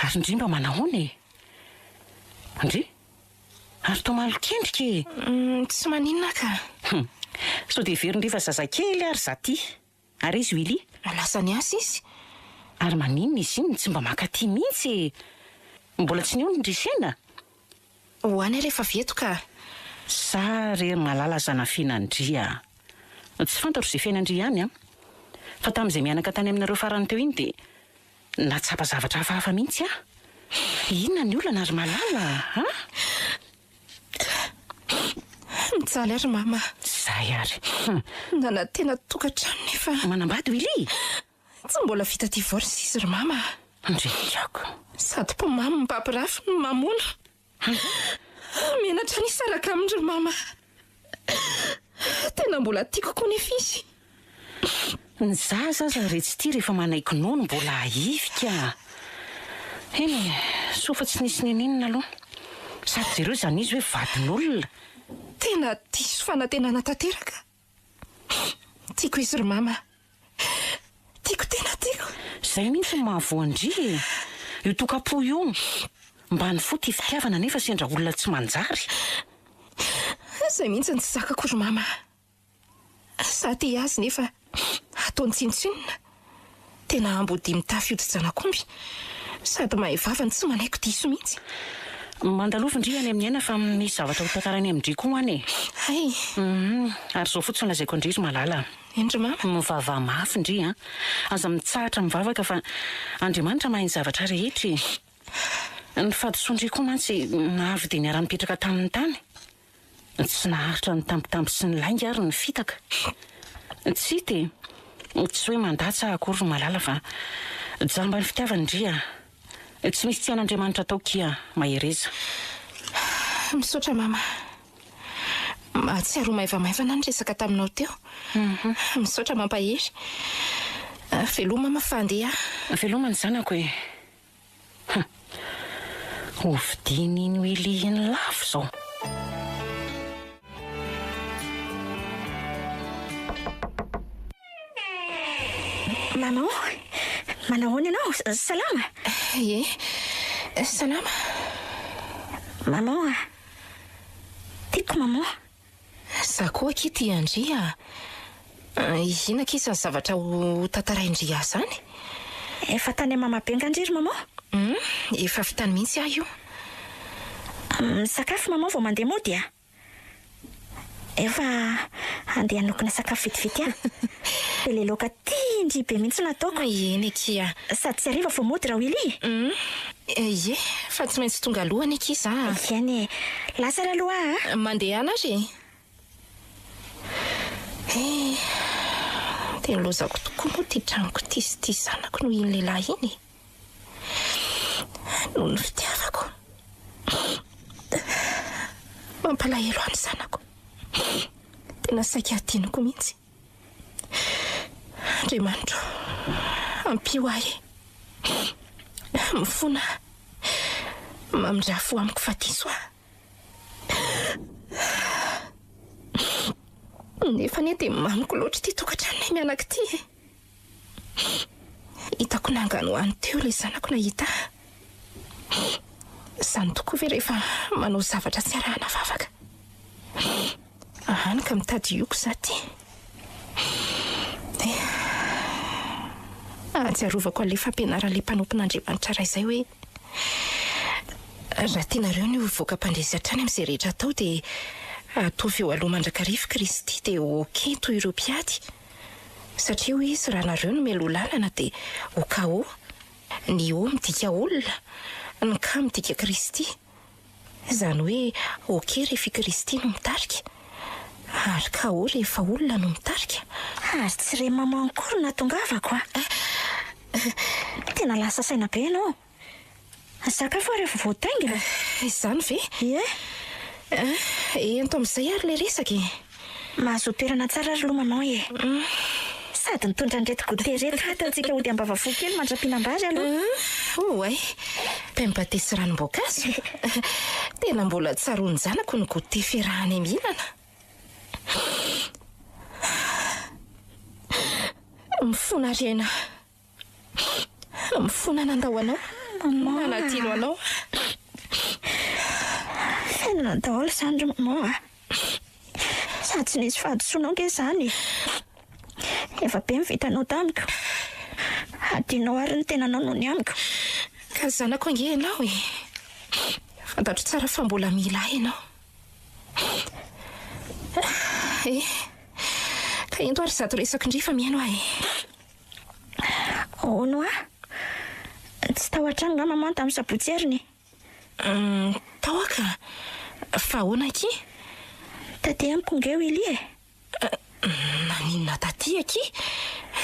ary indrindra manahoany ndry ary to malokendrika tsy maninona ka so dia verindrefa zazakely ary za ty ary izy Willy lasany azy izy ary maninona izy iny tsy mba makaty mihitsy mbola tsy nio nydrisena hoany rehefa veto ka sa rery malala zanafinandria tsy fantatro izay fiainandria ihany fa tamin'izay mianaka tany aminareo farany teo iny dia natsapa zavatra hafahafa mihitsy inona ny olana ary malala mijaly ary mama zay ary nana tena tokantrano nefa manambady Willy tsy mbola vita divorce izy ry mama ndreako sady mpamamy mipampirafy no mamona menatra ny saraka amindry mama. Tena mbola tiako koa nefa izy. Ny zaza re tsy tia rehefa manaiky nono mbola ahivika. Eny, sofa tsy nisy ninina aloha. Sady jereo zany izy hoe vadin'olona. Tena diso fanantenana tanteraka. Tiako izy ry mama. Tiako tena tiako. Zay mihitsy ny mahavoandry. Io tokapo io. Mba ny fo tia fitiavana nefa sendra olona tsy manjary. Zay mihitsy ny tsy zakako ry mama. Sady azy nefa ataony tsinontsinona. Tena ambody mitafy odi-janak'omby. Sady mahay vavany tsy manaiko diso mihitsy. Mandalovindry any amin'ny aina fa misy zavatra ho tantarany amin'ny driko hoany. Hay. Ary zao fotsiny lazaiko indry malala. Endry mama. Mivava mafy indry a. Aza mitsahatra mivavaka fa Andriamanitra mahay ny zavatra rehetra. Ny fadisondry koa mantsy navy dia ny ara-nipetraka tamin'ny tany. Tsy naharitra ny tampitampi sy ny lainga ary ny fitaka. Tsy te. Tsy hoe mandatsa akory malala fa jamba ny fitiavany indry a. Tsy misy tian'Andriamanitra atao kia mahereza. Misaotra mama. Mahatsiaro maivamaivana ny resaka taminao teo. Misaotra mampahery. Veloma mama fandeha. Veloma ny zanako e. Hovidiny ny ilihiny lafo zao. Maman, manahoana ianao? Salama? Ie, salama. Maman, tiako maman. Za koa aky tia Andria. Ina kisa ny zavatra ho tantaraindria zany? Efa tany mama Bengadry maman? Efa vitany mihitsy aho io. Sakafo maman vao mandeha mody a? Efa andeha hanokona sakafo vitivity a? Dia le laoka tindry be mihitsy nataoko. Eny kia. Sady tsy ariva vao mody raha Willy. Ie, fa tsy maintsy tonga alohany aky za. Iany, lasa aloha. Mandeha ana re. Tena lozako tokoa moa ty tranoko ty sy ty zanako noho iny lehilahy iny. Noho ny fitiavako. Mampalahelo any zanako. Tena saika atinako mihitsy. Andriamanitra, ampio ahy. Mifona. Mamindrafo amiko fatiso aho. Nefa ny dia mamiko loatra ty tokatranonay mianak ty. Hitako nangano any teo ilay zanako nahita. Zany tokoa ve rehefa manao zavatra tsy arahana vavaka. Ahany ka mitady ioko za ty. Ahatsiarovako an'ilay fampianaran'ilay mpanompon'Andriamanitra iray izay hoe raha tianareo ny hovoaka mpandresy hatrany amin'izay rehetra atao dia atovy eo aloha mandrakarivo Kristy dia okey toy ireo mpiady. Satria ho izy raha nareo no melo lalana dia okao. Ny o midika olona, ny ka midika Kristy. Izany hoe okey rehefa Kristy no mitarika. Ary ka o rehefa olona no mitarika. Ary tsy re maman akory natongavako a. Tena lasa saina be ianao. Sakafo rehefa voataingina. Izany ve? Ie. Ento amin'izay ary le resaka e. Mahazo toerana tsara ary aloha maman e. Sady nitondra andreto goûter rehetra ataontsika ody ambavafo kely mandra-pinam-bary aloha. Oay, pempatesy ranom-boankazo. Tena mbola tsaroany zanako ny goûter fiarahany mihinana. Mifona riaina. Mifona nandao anao. Manatilo anao. Fiainana daholo izany ry maman. Sady tsy nisy fahadisoanao ke izany. Efa be mivitanao tamiko. Adinao ary ny tenanao noho ny amiko. Ka zanako ange ianao e. Fantatro tsara fa mbola mila ianao. Ka ento ary zato resako indray fa mihaino ahy. Ono a? Tsy tao an-trano nga maman tamin'ny sabotsy heriny. Tao aka. Fa ahoana aky? Taty amiko nge Willy e. Naninona taty aky?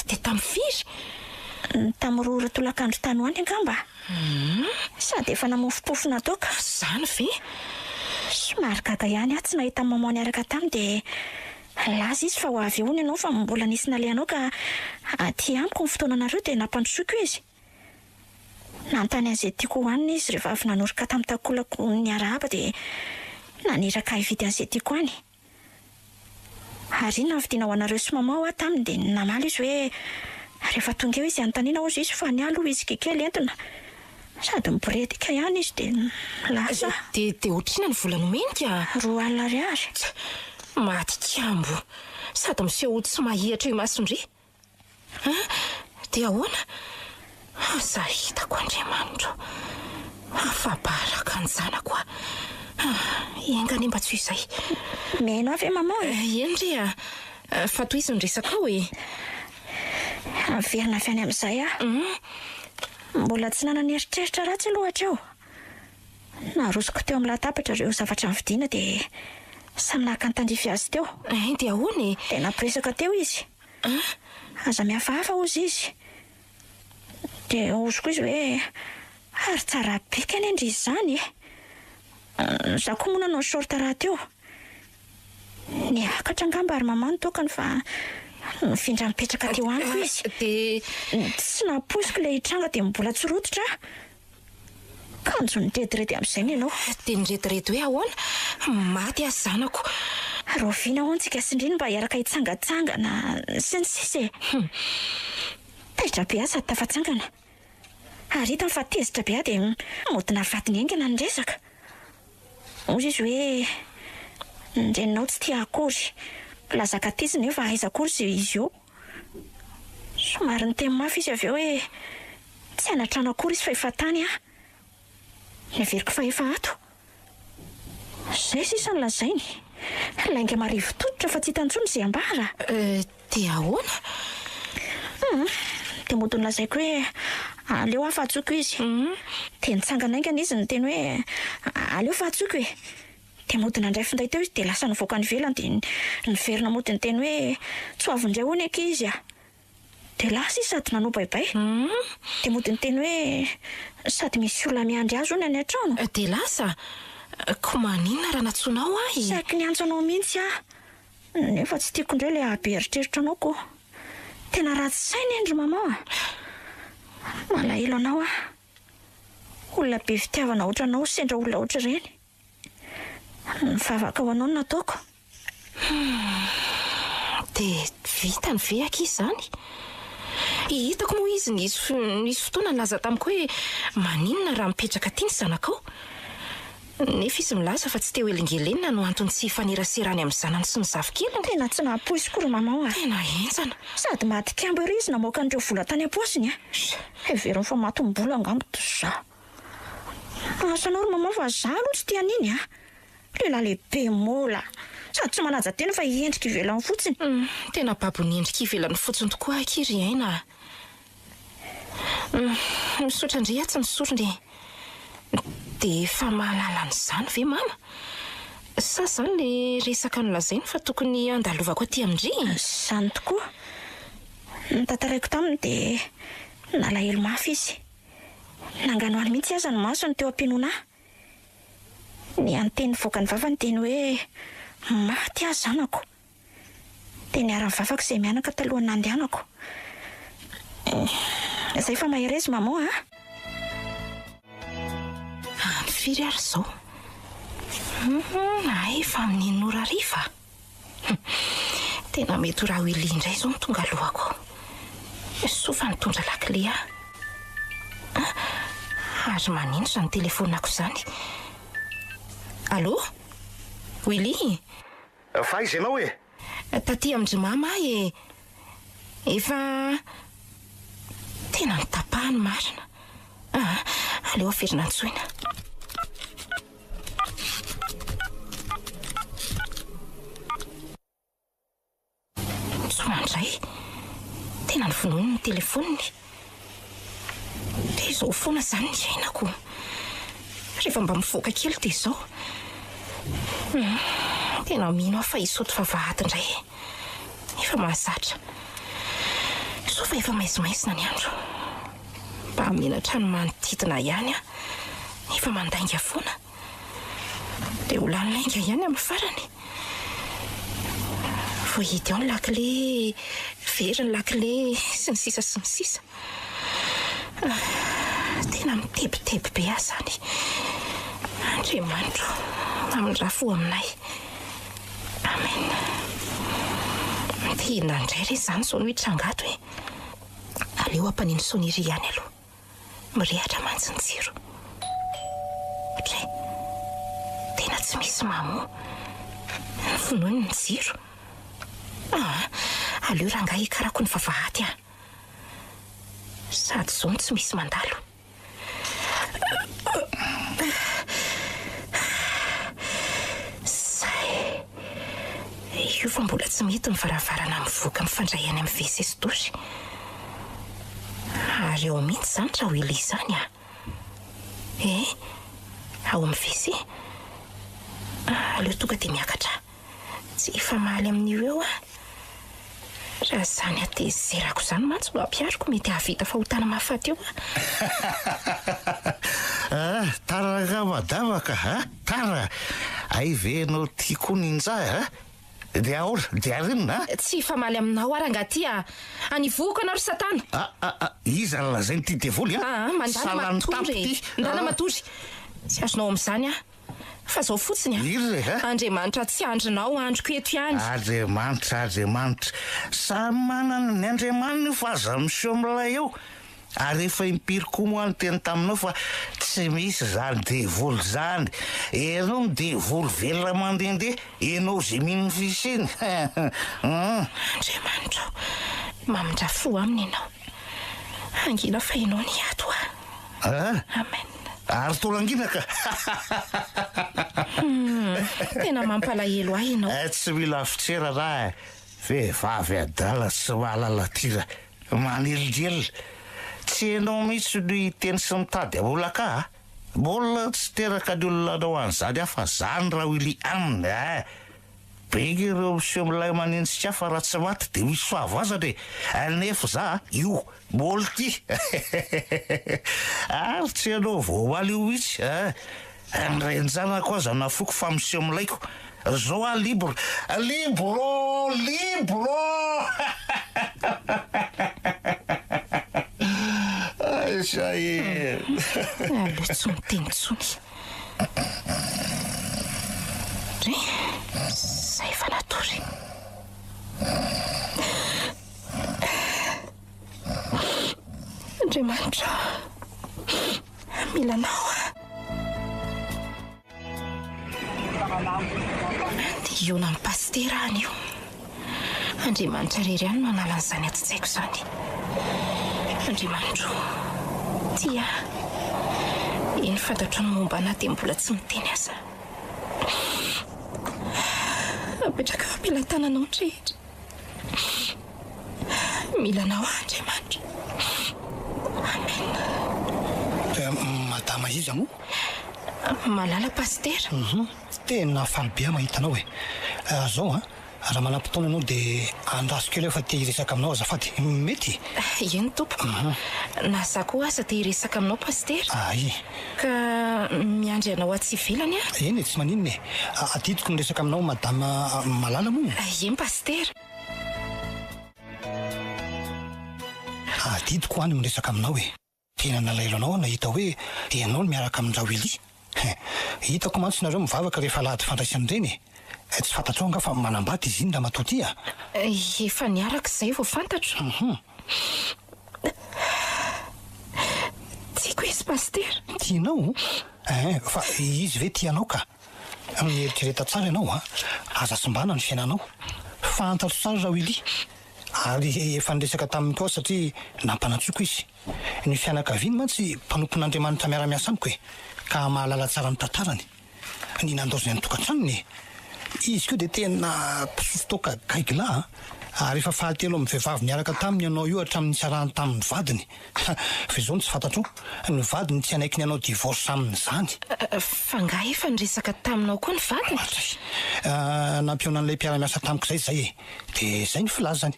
Dia tamin'ny firy? Tamin'ny rora tolakandro tany ho any angamba. Sady efa namofopofona toka. Zany ve? somary gaga ihany tsy nahita maman niaraka tamy dia laza izy fa ho avy hoany ianao fa mbola nisy naleanao ka aty amiko ny fotoananareo dia nampandrosoiko izy. Nantany an'izay tiako hohanina izy rehefa avy nanoroka tamin'ny takolako ny arahaba dia naniraka hividy an'izay tiako any. Ary navidiana ho anareo sy maman ho taminy dia namaly izy hoe rehefa tonga eo izy anontaniana ozy izy fa ny aloha izy kekely entona sady miboredika ihany izy dia lasa dia otrina ny vola nomenika 2 ariary. maty kiambo sady miseho tsy mahihatra io masondry. Dia ahoana? Aza hitako Andriamanitra afabaraka ny zanako engany mba tsy izay. Meno avy maman endrea fa toy izy ny resaka hoe averina avy any amin'izay mbola tsy nananeritreritra ratsy lohatra eo. Narosoko teo amin'ny latabatra ireo zavatra nividiana dia samy nahaka nytandrify azy teo. Dia ahoana dia nampiresaka teo izy. Aza mihafahafa ozy izy dia ozoko izy hoe ary tsara bika ny endry izy zany za koa moa nanao sorta raha teo niakatra angamba ary maman nitokany fa nifindra mipetraka teo amiko izy dia tsy naposiko ilay hitranga dia mbola tsy rototra kanjo nirediredy amin'izay ny ianao. dia nirediredy hoe ahoana maty azy zanako. roviana hoantsika sindriny mba hiaraka hitsangatsangana sy ny sisy taitra be azy sady tafatsangana ary hitany fa tezitra be ahy dia modina vatiny engana ny resaka. Ozy izy hoe ndreninao tsy tia akory lazaka tiziny eo fa aiza akory sy izy io. Somary ny teny mafy izy avy eo hoe tsy anatrano akory izy fa efa tany neveriko fa efa ato zay sisa ny lazainy lainga marivo toditra fa tsy hitantsony izay ambara. Dia ahoana? Dia mody nolazaiko hoe aleo aho fahatsoko izy dia nitsangana aingana izy ny teny hoe aleo fahatsoko e. Dia mody nandray finday teo izy dia lasa nivoaka ny velany dia niverina mody ny teny hoe tsy hoavindray hoany aky izy dia lasa izy sady nanao baibay. Dia mody ny teny hoe sady misy olona miandry azy hoany any an-trano. Dia lasa ko maninona raha natsoanao ahy? Saky ny antso anao mihitsy nefa tsy tiako indray ilay abe eritreritra anao ko tena ratsy saina endry maman malahelo anao olona be fitiavana ohatra anao sendra olona ohatra ireny nifavaka ho anao no nataoko. Dia vita ny veaka izy zany. Hitako moa izy nisy fotoana nilaza tamiko hoe maninona raha mipetraka ty ny zanakao nefa izy milaza fa tsy teo elingelenina no antony tsy faneraserany amin'ny zanany sy ny zavikeliny. Tena tsy nahapoisy kory maman tena enjana sady maty kiambo ery izy namoaka an'ireo vola tany am-poasiny heveriny fa matom-bola angambo toza. Asanao ry maman fa za aloha tsy tian'iny lehilahy lehibe mola sady tsy manaja tena fa hiendrika ivelany fotsiny. Tena babo ny endrika ivelany fotsiny tokoa akiry aina. Misotra ndre tsy misotro ndre dia efa mahalala n'izany ve mama? Sa zany le resaka nolazainy fa tokony andalovako aty amindry? Zany tokoa nitantaraiko taminy dia nalahelo mafy izy nangano any mihitsy aza ny masony teo am-pianona ny anteny voaka ny vavany teny hoe maty azy zanako dia niara ny vavaka izay mianaka talohany nandehanako. Izay fa mahery izy maman firy ary izao efa amin'ny nora riva tena mety ho raha ho ili indray izao ny tonga alohako sofa nitondra lakile ary manindry ny telefonako izany. Allô Willy? Fa izy ianao e? Taty amindry mama efa tena nitapahany marina. Aleo aferina antsoina. Mandray tena nyvonoiny ny telefoniny dia izao foana zany ny iainako rehefa mba mivoaka kely dia izao tena mino aho fa isoto vavahady indray efa mahazatra so fa efa maizimaizina ny andro mba menatra ny manodidina ihany efa mandainga foana dia mbola lainga ihany amin'ny farany. Voahity ao ny lakile, very ny lakile sy ny sisa. Tena mitebiteby be azy zany. Andriamanitro, mamindrafo aminay. Amen. Tena indray re izany zao no hitrangato hoe aleo ampanino soniri ihany aloha. Mirehatra mantsy ny jiro. Ohatray, tena tsy misy mamo. Nofonony ny jiro. Aleo rangahy hikarako ny vavahady aho. Sady zao tsy misy mandalo. Zay. Io fa mbola tsy mety ny varavarana mivoaka mifandray any amin'ny WC sy dosy. Ary eo mihitsy zany raha ho ili izany ao amin'ny WC. Aleo tonga dia miakatra. Tsy efa mahaly amin'io eo raha zany atezerako zany mantsy no ampiariko mety havita fahotana mahafaty eo Taraka madavaka tara aivenao tiako ninja dia ahora dia arinona tsy famaly aminao arangaty anivoko anao ry satana izy alazainy ty devoly mandana matory tsy azonao amin'izany fa zao fotsiny Andriamanitra tsy andrinao androko eto ihany. Andriamanitra samy manana ny Andriamanitra fa aza miseho amin'ilay eo ary efa impiriko moa ny teny taminao fa tsy misy zany devoly zany. Enao ny devoly velona mandendeha enao zay mino fisiny. Andriamanitra mamindrafo aminy ianao. Angina fa ianao ny ato Amen. Ary tolangina ka. Tena mampalahelo ahy ianao. Tsy mila fitsera raha vehivavy adala tsy mahalala tira manelindrelona. Tsy enao mihitsy no hiteny sy mitady ahola ka mbola tsy teraka ny olona anao an'izany fa zany raha wili aminy bega ireo miseho milay manentsika fa raha tsy maty dia misy fahavazana nefa za io mbola ty ary tsy enao voamaly io mihitsy nrenjanako aza nafoko fa miseho milaiko zao libro zay aleo tsy miteny tsony zay fa natory Andriamanitra milanao io na mipastera any io Andriamanitra rery any manala n'izany atsitsaiko zany Andriamanitra tia iny fantatro ny momba anahy dia mbola tsy miteny aza apetraka fampilantananao rehetra milanao Andriamanitra Amen. Madama iza moa malala pastera tena faly mahitanao zao raha manam-potoana ianao dia andraso kely fa te hiresaka aminao azafady mety iny tompo na za koa aza te hiresaka aminao pastera ka miandry anao atsy ivelany eny tsy maninona adidiko niresaka aminao madama malala moa iny pastera adidiko any miresaka aminao tena nalailo anao nahita hoe ianao no miaraka amin-drao Eli hitako mantsy nareo mivavaka rehefa lahady fandraisany reny tsy fantatro nga fa manambady izy iny raha matoty efa niaraka izay vao fantatro tiako izy pastera tianao fa izy ve tianao ka mieritrereta tsara ianao aza simbana ny fiainanao fantatro tsara raha Eli ary efa niresaka taminy kao satria nampanatsoko izy ny fianakaviany mantsy mpanompon'Andriamanitra miara-miasa amiko ka mahalala tsara ny tantarany ny nandaozany ny tokantranony izy koa dia tena mpisofotoaka gaigila ary efa fahatelo amin'ny vehivavy niaraka taminy ianao io hatramin'ny tsarahany tamin'ny vadiny fa izao tsy fantatro ny vadiny tsy anaiky ny anao divorce amin'izany fa nga efa niresaka taminao koa ny vadiny nampiona an'ilay mpiara-miasa tamiko zay dia zay ny filazany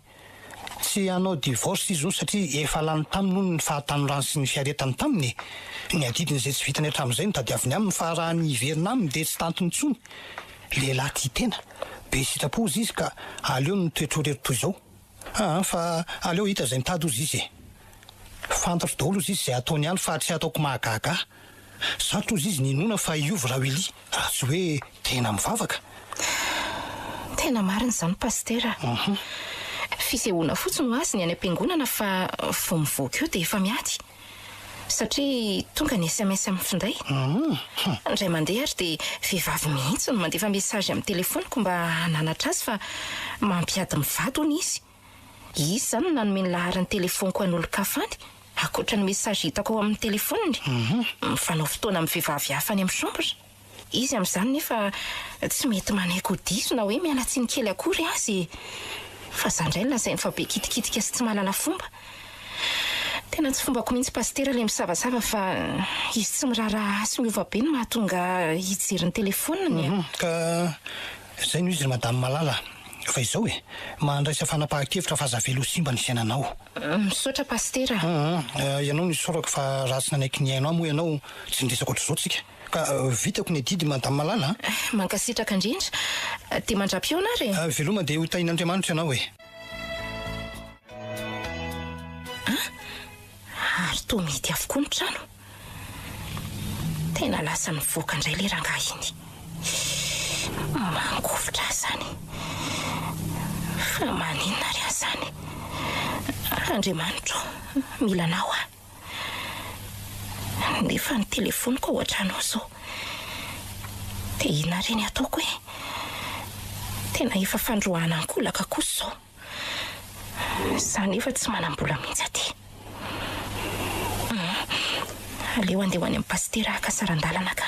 tsy hanao divorce izy io satria efa lany taminy no ny fahatanorany sy ny fiaretany taminy ny adidin'izay tsy vitany hatramin'izay nitadiaviny aminy fa raha ny iverina aminy dia tsy tantony tsony lehilahy tia tena be sitrapo izy izy ka aleo ny toetr'orery toy izao fa aleo hita izay mitady ozy izy fantatro daholo izy izay ataony ihany fa tsy ataoko mahagaga sarotra ozy izy ninona fa iovy raha Willy raha tsy hoe tena mivavaka tena marina izany pastera fisehoana fotsiny ho azy ny any am-piangonana fa vo mivoaka eo dia efa miady satria tonga ny SMS amin'ny finday indray mandeha ary dia vehivavy mihitsy no mandefa mesazy amin'ny telefoniko mba hananatra azy fa mampiady mivady hony izy izany nanome ny laharan'ny telefoniko an'olo-kafany akoatra ny mesazy hitako ao amin'ny telefoniny mifanao fotoana amin'ny vehivavy hafa any amin'ny chambre izy amin'izany nefa tsy mety manaiky diso na hoe mialatsiny kely akory azy fa zandray lazainy fa be kitikitika sy tsy mahalala fomba tena tsy fombako mihitsy pastera le misavasava fa izy tsy miraharaha sy miova be no mahatonga hijery ny telefoniny ka izay no izy ry madame malala fa izao mandraisa fanapahan-kevitra fa azavelo simba ny fiainanao misaotra pastera ianao ny sorako fa raha tsy nanaiky ny ainao moa ianao tsy nidresako ohatr'izao tsika ka vitako ny didy madame malala mankasitraka indrindra dia mandrapy eo anary veloma dia hotain'Andriamanitra ianao ary toa mety avokoa ny trano tena lasa nivoaka indray le rangahy iny mangovotra zany fa maninona ry azany Andriamanitra milanao nefa ny telefoniko ao an-trano zao dia inona reny ataoko tena efa fandroahana ankolaka kosa zao za nefa tsy manam-bola mihitsy aty aleo andeha ho any amin'ny pastera akasaran-dalana ka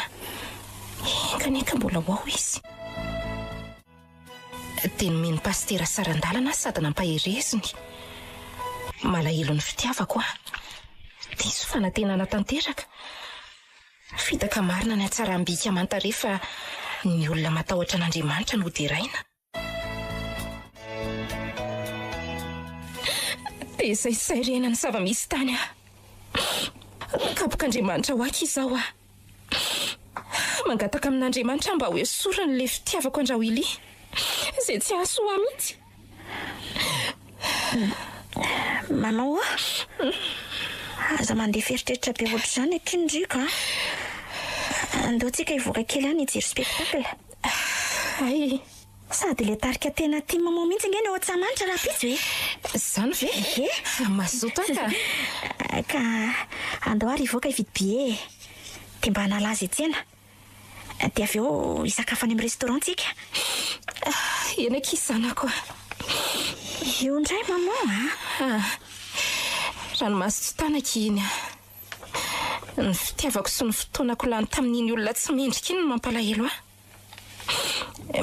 enganeka mbola ho ao izy dia nomeny pastera saran-dalana sady nampahereziny malahelo ny fitiavako diso fanantenana tanteraka fitaka marina ny atsarambika manta rehefa ny olona matahotra an'Andriamanitra no deraina dia izay sairena ny zava-misy tany kapok'Andriamanitra ho aky izao mangataka amin'Andriamanitra mba hoe sorany le fitiavako andra Willy izay tsy aso ho mihitsy manao aza mandeha feritreritra be ohatr'izany akinindrika andeo tsika hivoaka kely any hijery spectacle ay sady le tarika tena tia mamao mihitsy ngeny ao Antsamanitra raha pitsy zany ve mazoto ka andeo ary hivoaka hividy billet dia mba hanalaza etsena dia avy eo hisakafany amin'ny restaurant tsika ena kisanako io indray mamao ranomaso tsy tanaka iny ny fitiavako sy ny fotoanako lany tamin'iny olona tsy mendrika iny no mampalahelo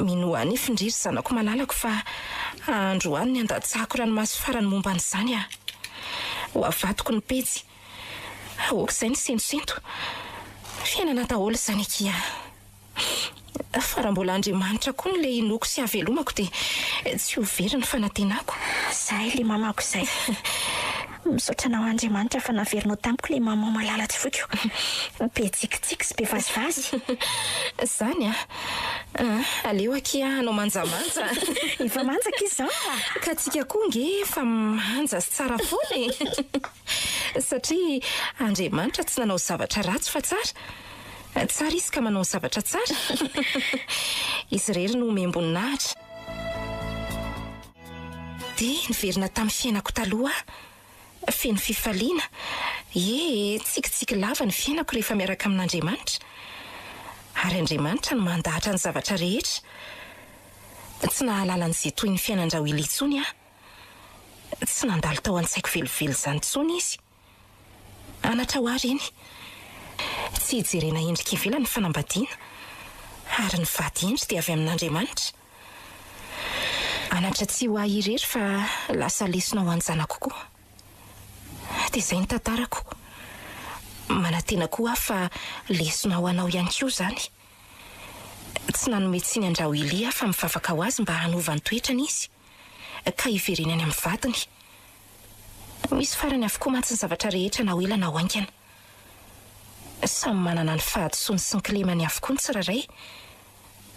minoany ifindriry zanako malalako fa androany ny andatsahako ranomaso farany momba an'izany ho avadiko ny pejy aok'izay ny sentosento fiainana daholo izany akia farambola Andriamanitra koa no le inoko sy avelomako dia tsy ho very ny fanantenako zay le mamako izay misaotra anao Andriamanitra fa naverinao tamiko le mamao malala tsy voiko be tsikitsiky sy be vazivazy zany aleo akia anao manjamanja efa manjaka izao ka tsika koa nge fa manja sy tsara foana satria Andriamanitra tsy nanao zavatra ratsy fa tsara izy ka manao zavatra tsara izy rery no omem-boninahitra dia niverina tamin'ny fiainako taloha feno fifaliana tsikitsiky lava ny fiainako rehefa miaraka amin'Andriamanitra ary Andriamanitra no mandahatra ny zavatra rehetra tsy nahalala n'izay toy ny fiainan-dra Willy intsony tsy nandalo tao an-tsaiko velively izany intsony izy anatra ho ary eny tsy hijerena endrika ivelany ny fanambadiana ary ny vady endry dia avy amin'Andriamanitra anatra tsy ho ahy irery fa lasa lesona ho anjanako koa dia izay ny tantarako manantena koa fa lesona ho anao ihany koa izany tsy nanome tsiny andra Willy fa mivavaka ho azy mba hanova ny toetrany izy ka hivereny any amin'ny vadiny misy farany avokoa mantsy ny zavatra rehetra na ho ela na ho aingana. Samy manana ny fahadisoany sy ny kilemany avokoa ny tsirairay,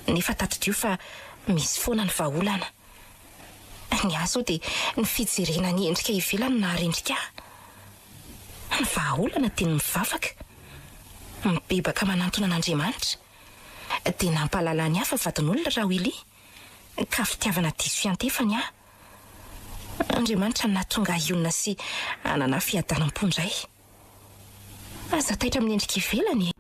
nefa tatidio fa misy foana ny vahaolana. Ny azo dia ny fijerena ny endrika ivelany na rendrika. Ny vahaolana dia ny mivavaka, mibebaka manantona an'Andriamanitra, dia nampahalala ny hafa vadin'olona raha Willy, ka fitiavana diso fiantefany aho. Andriamanitra no nahatonga ahionina sy anana fiadanam-pondray. Aza taitra amin'ny endrika ivelany.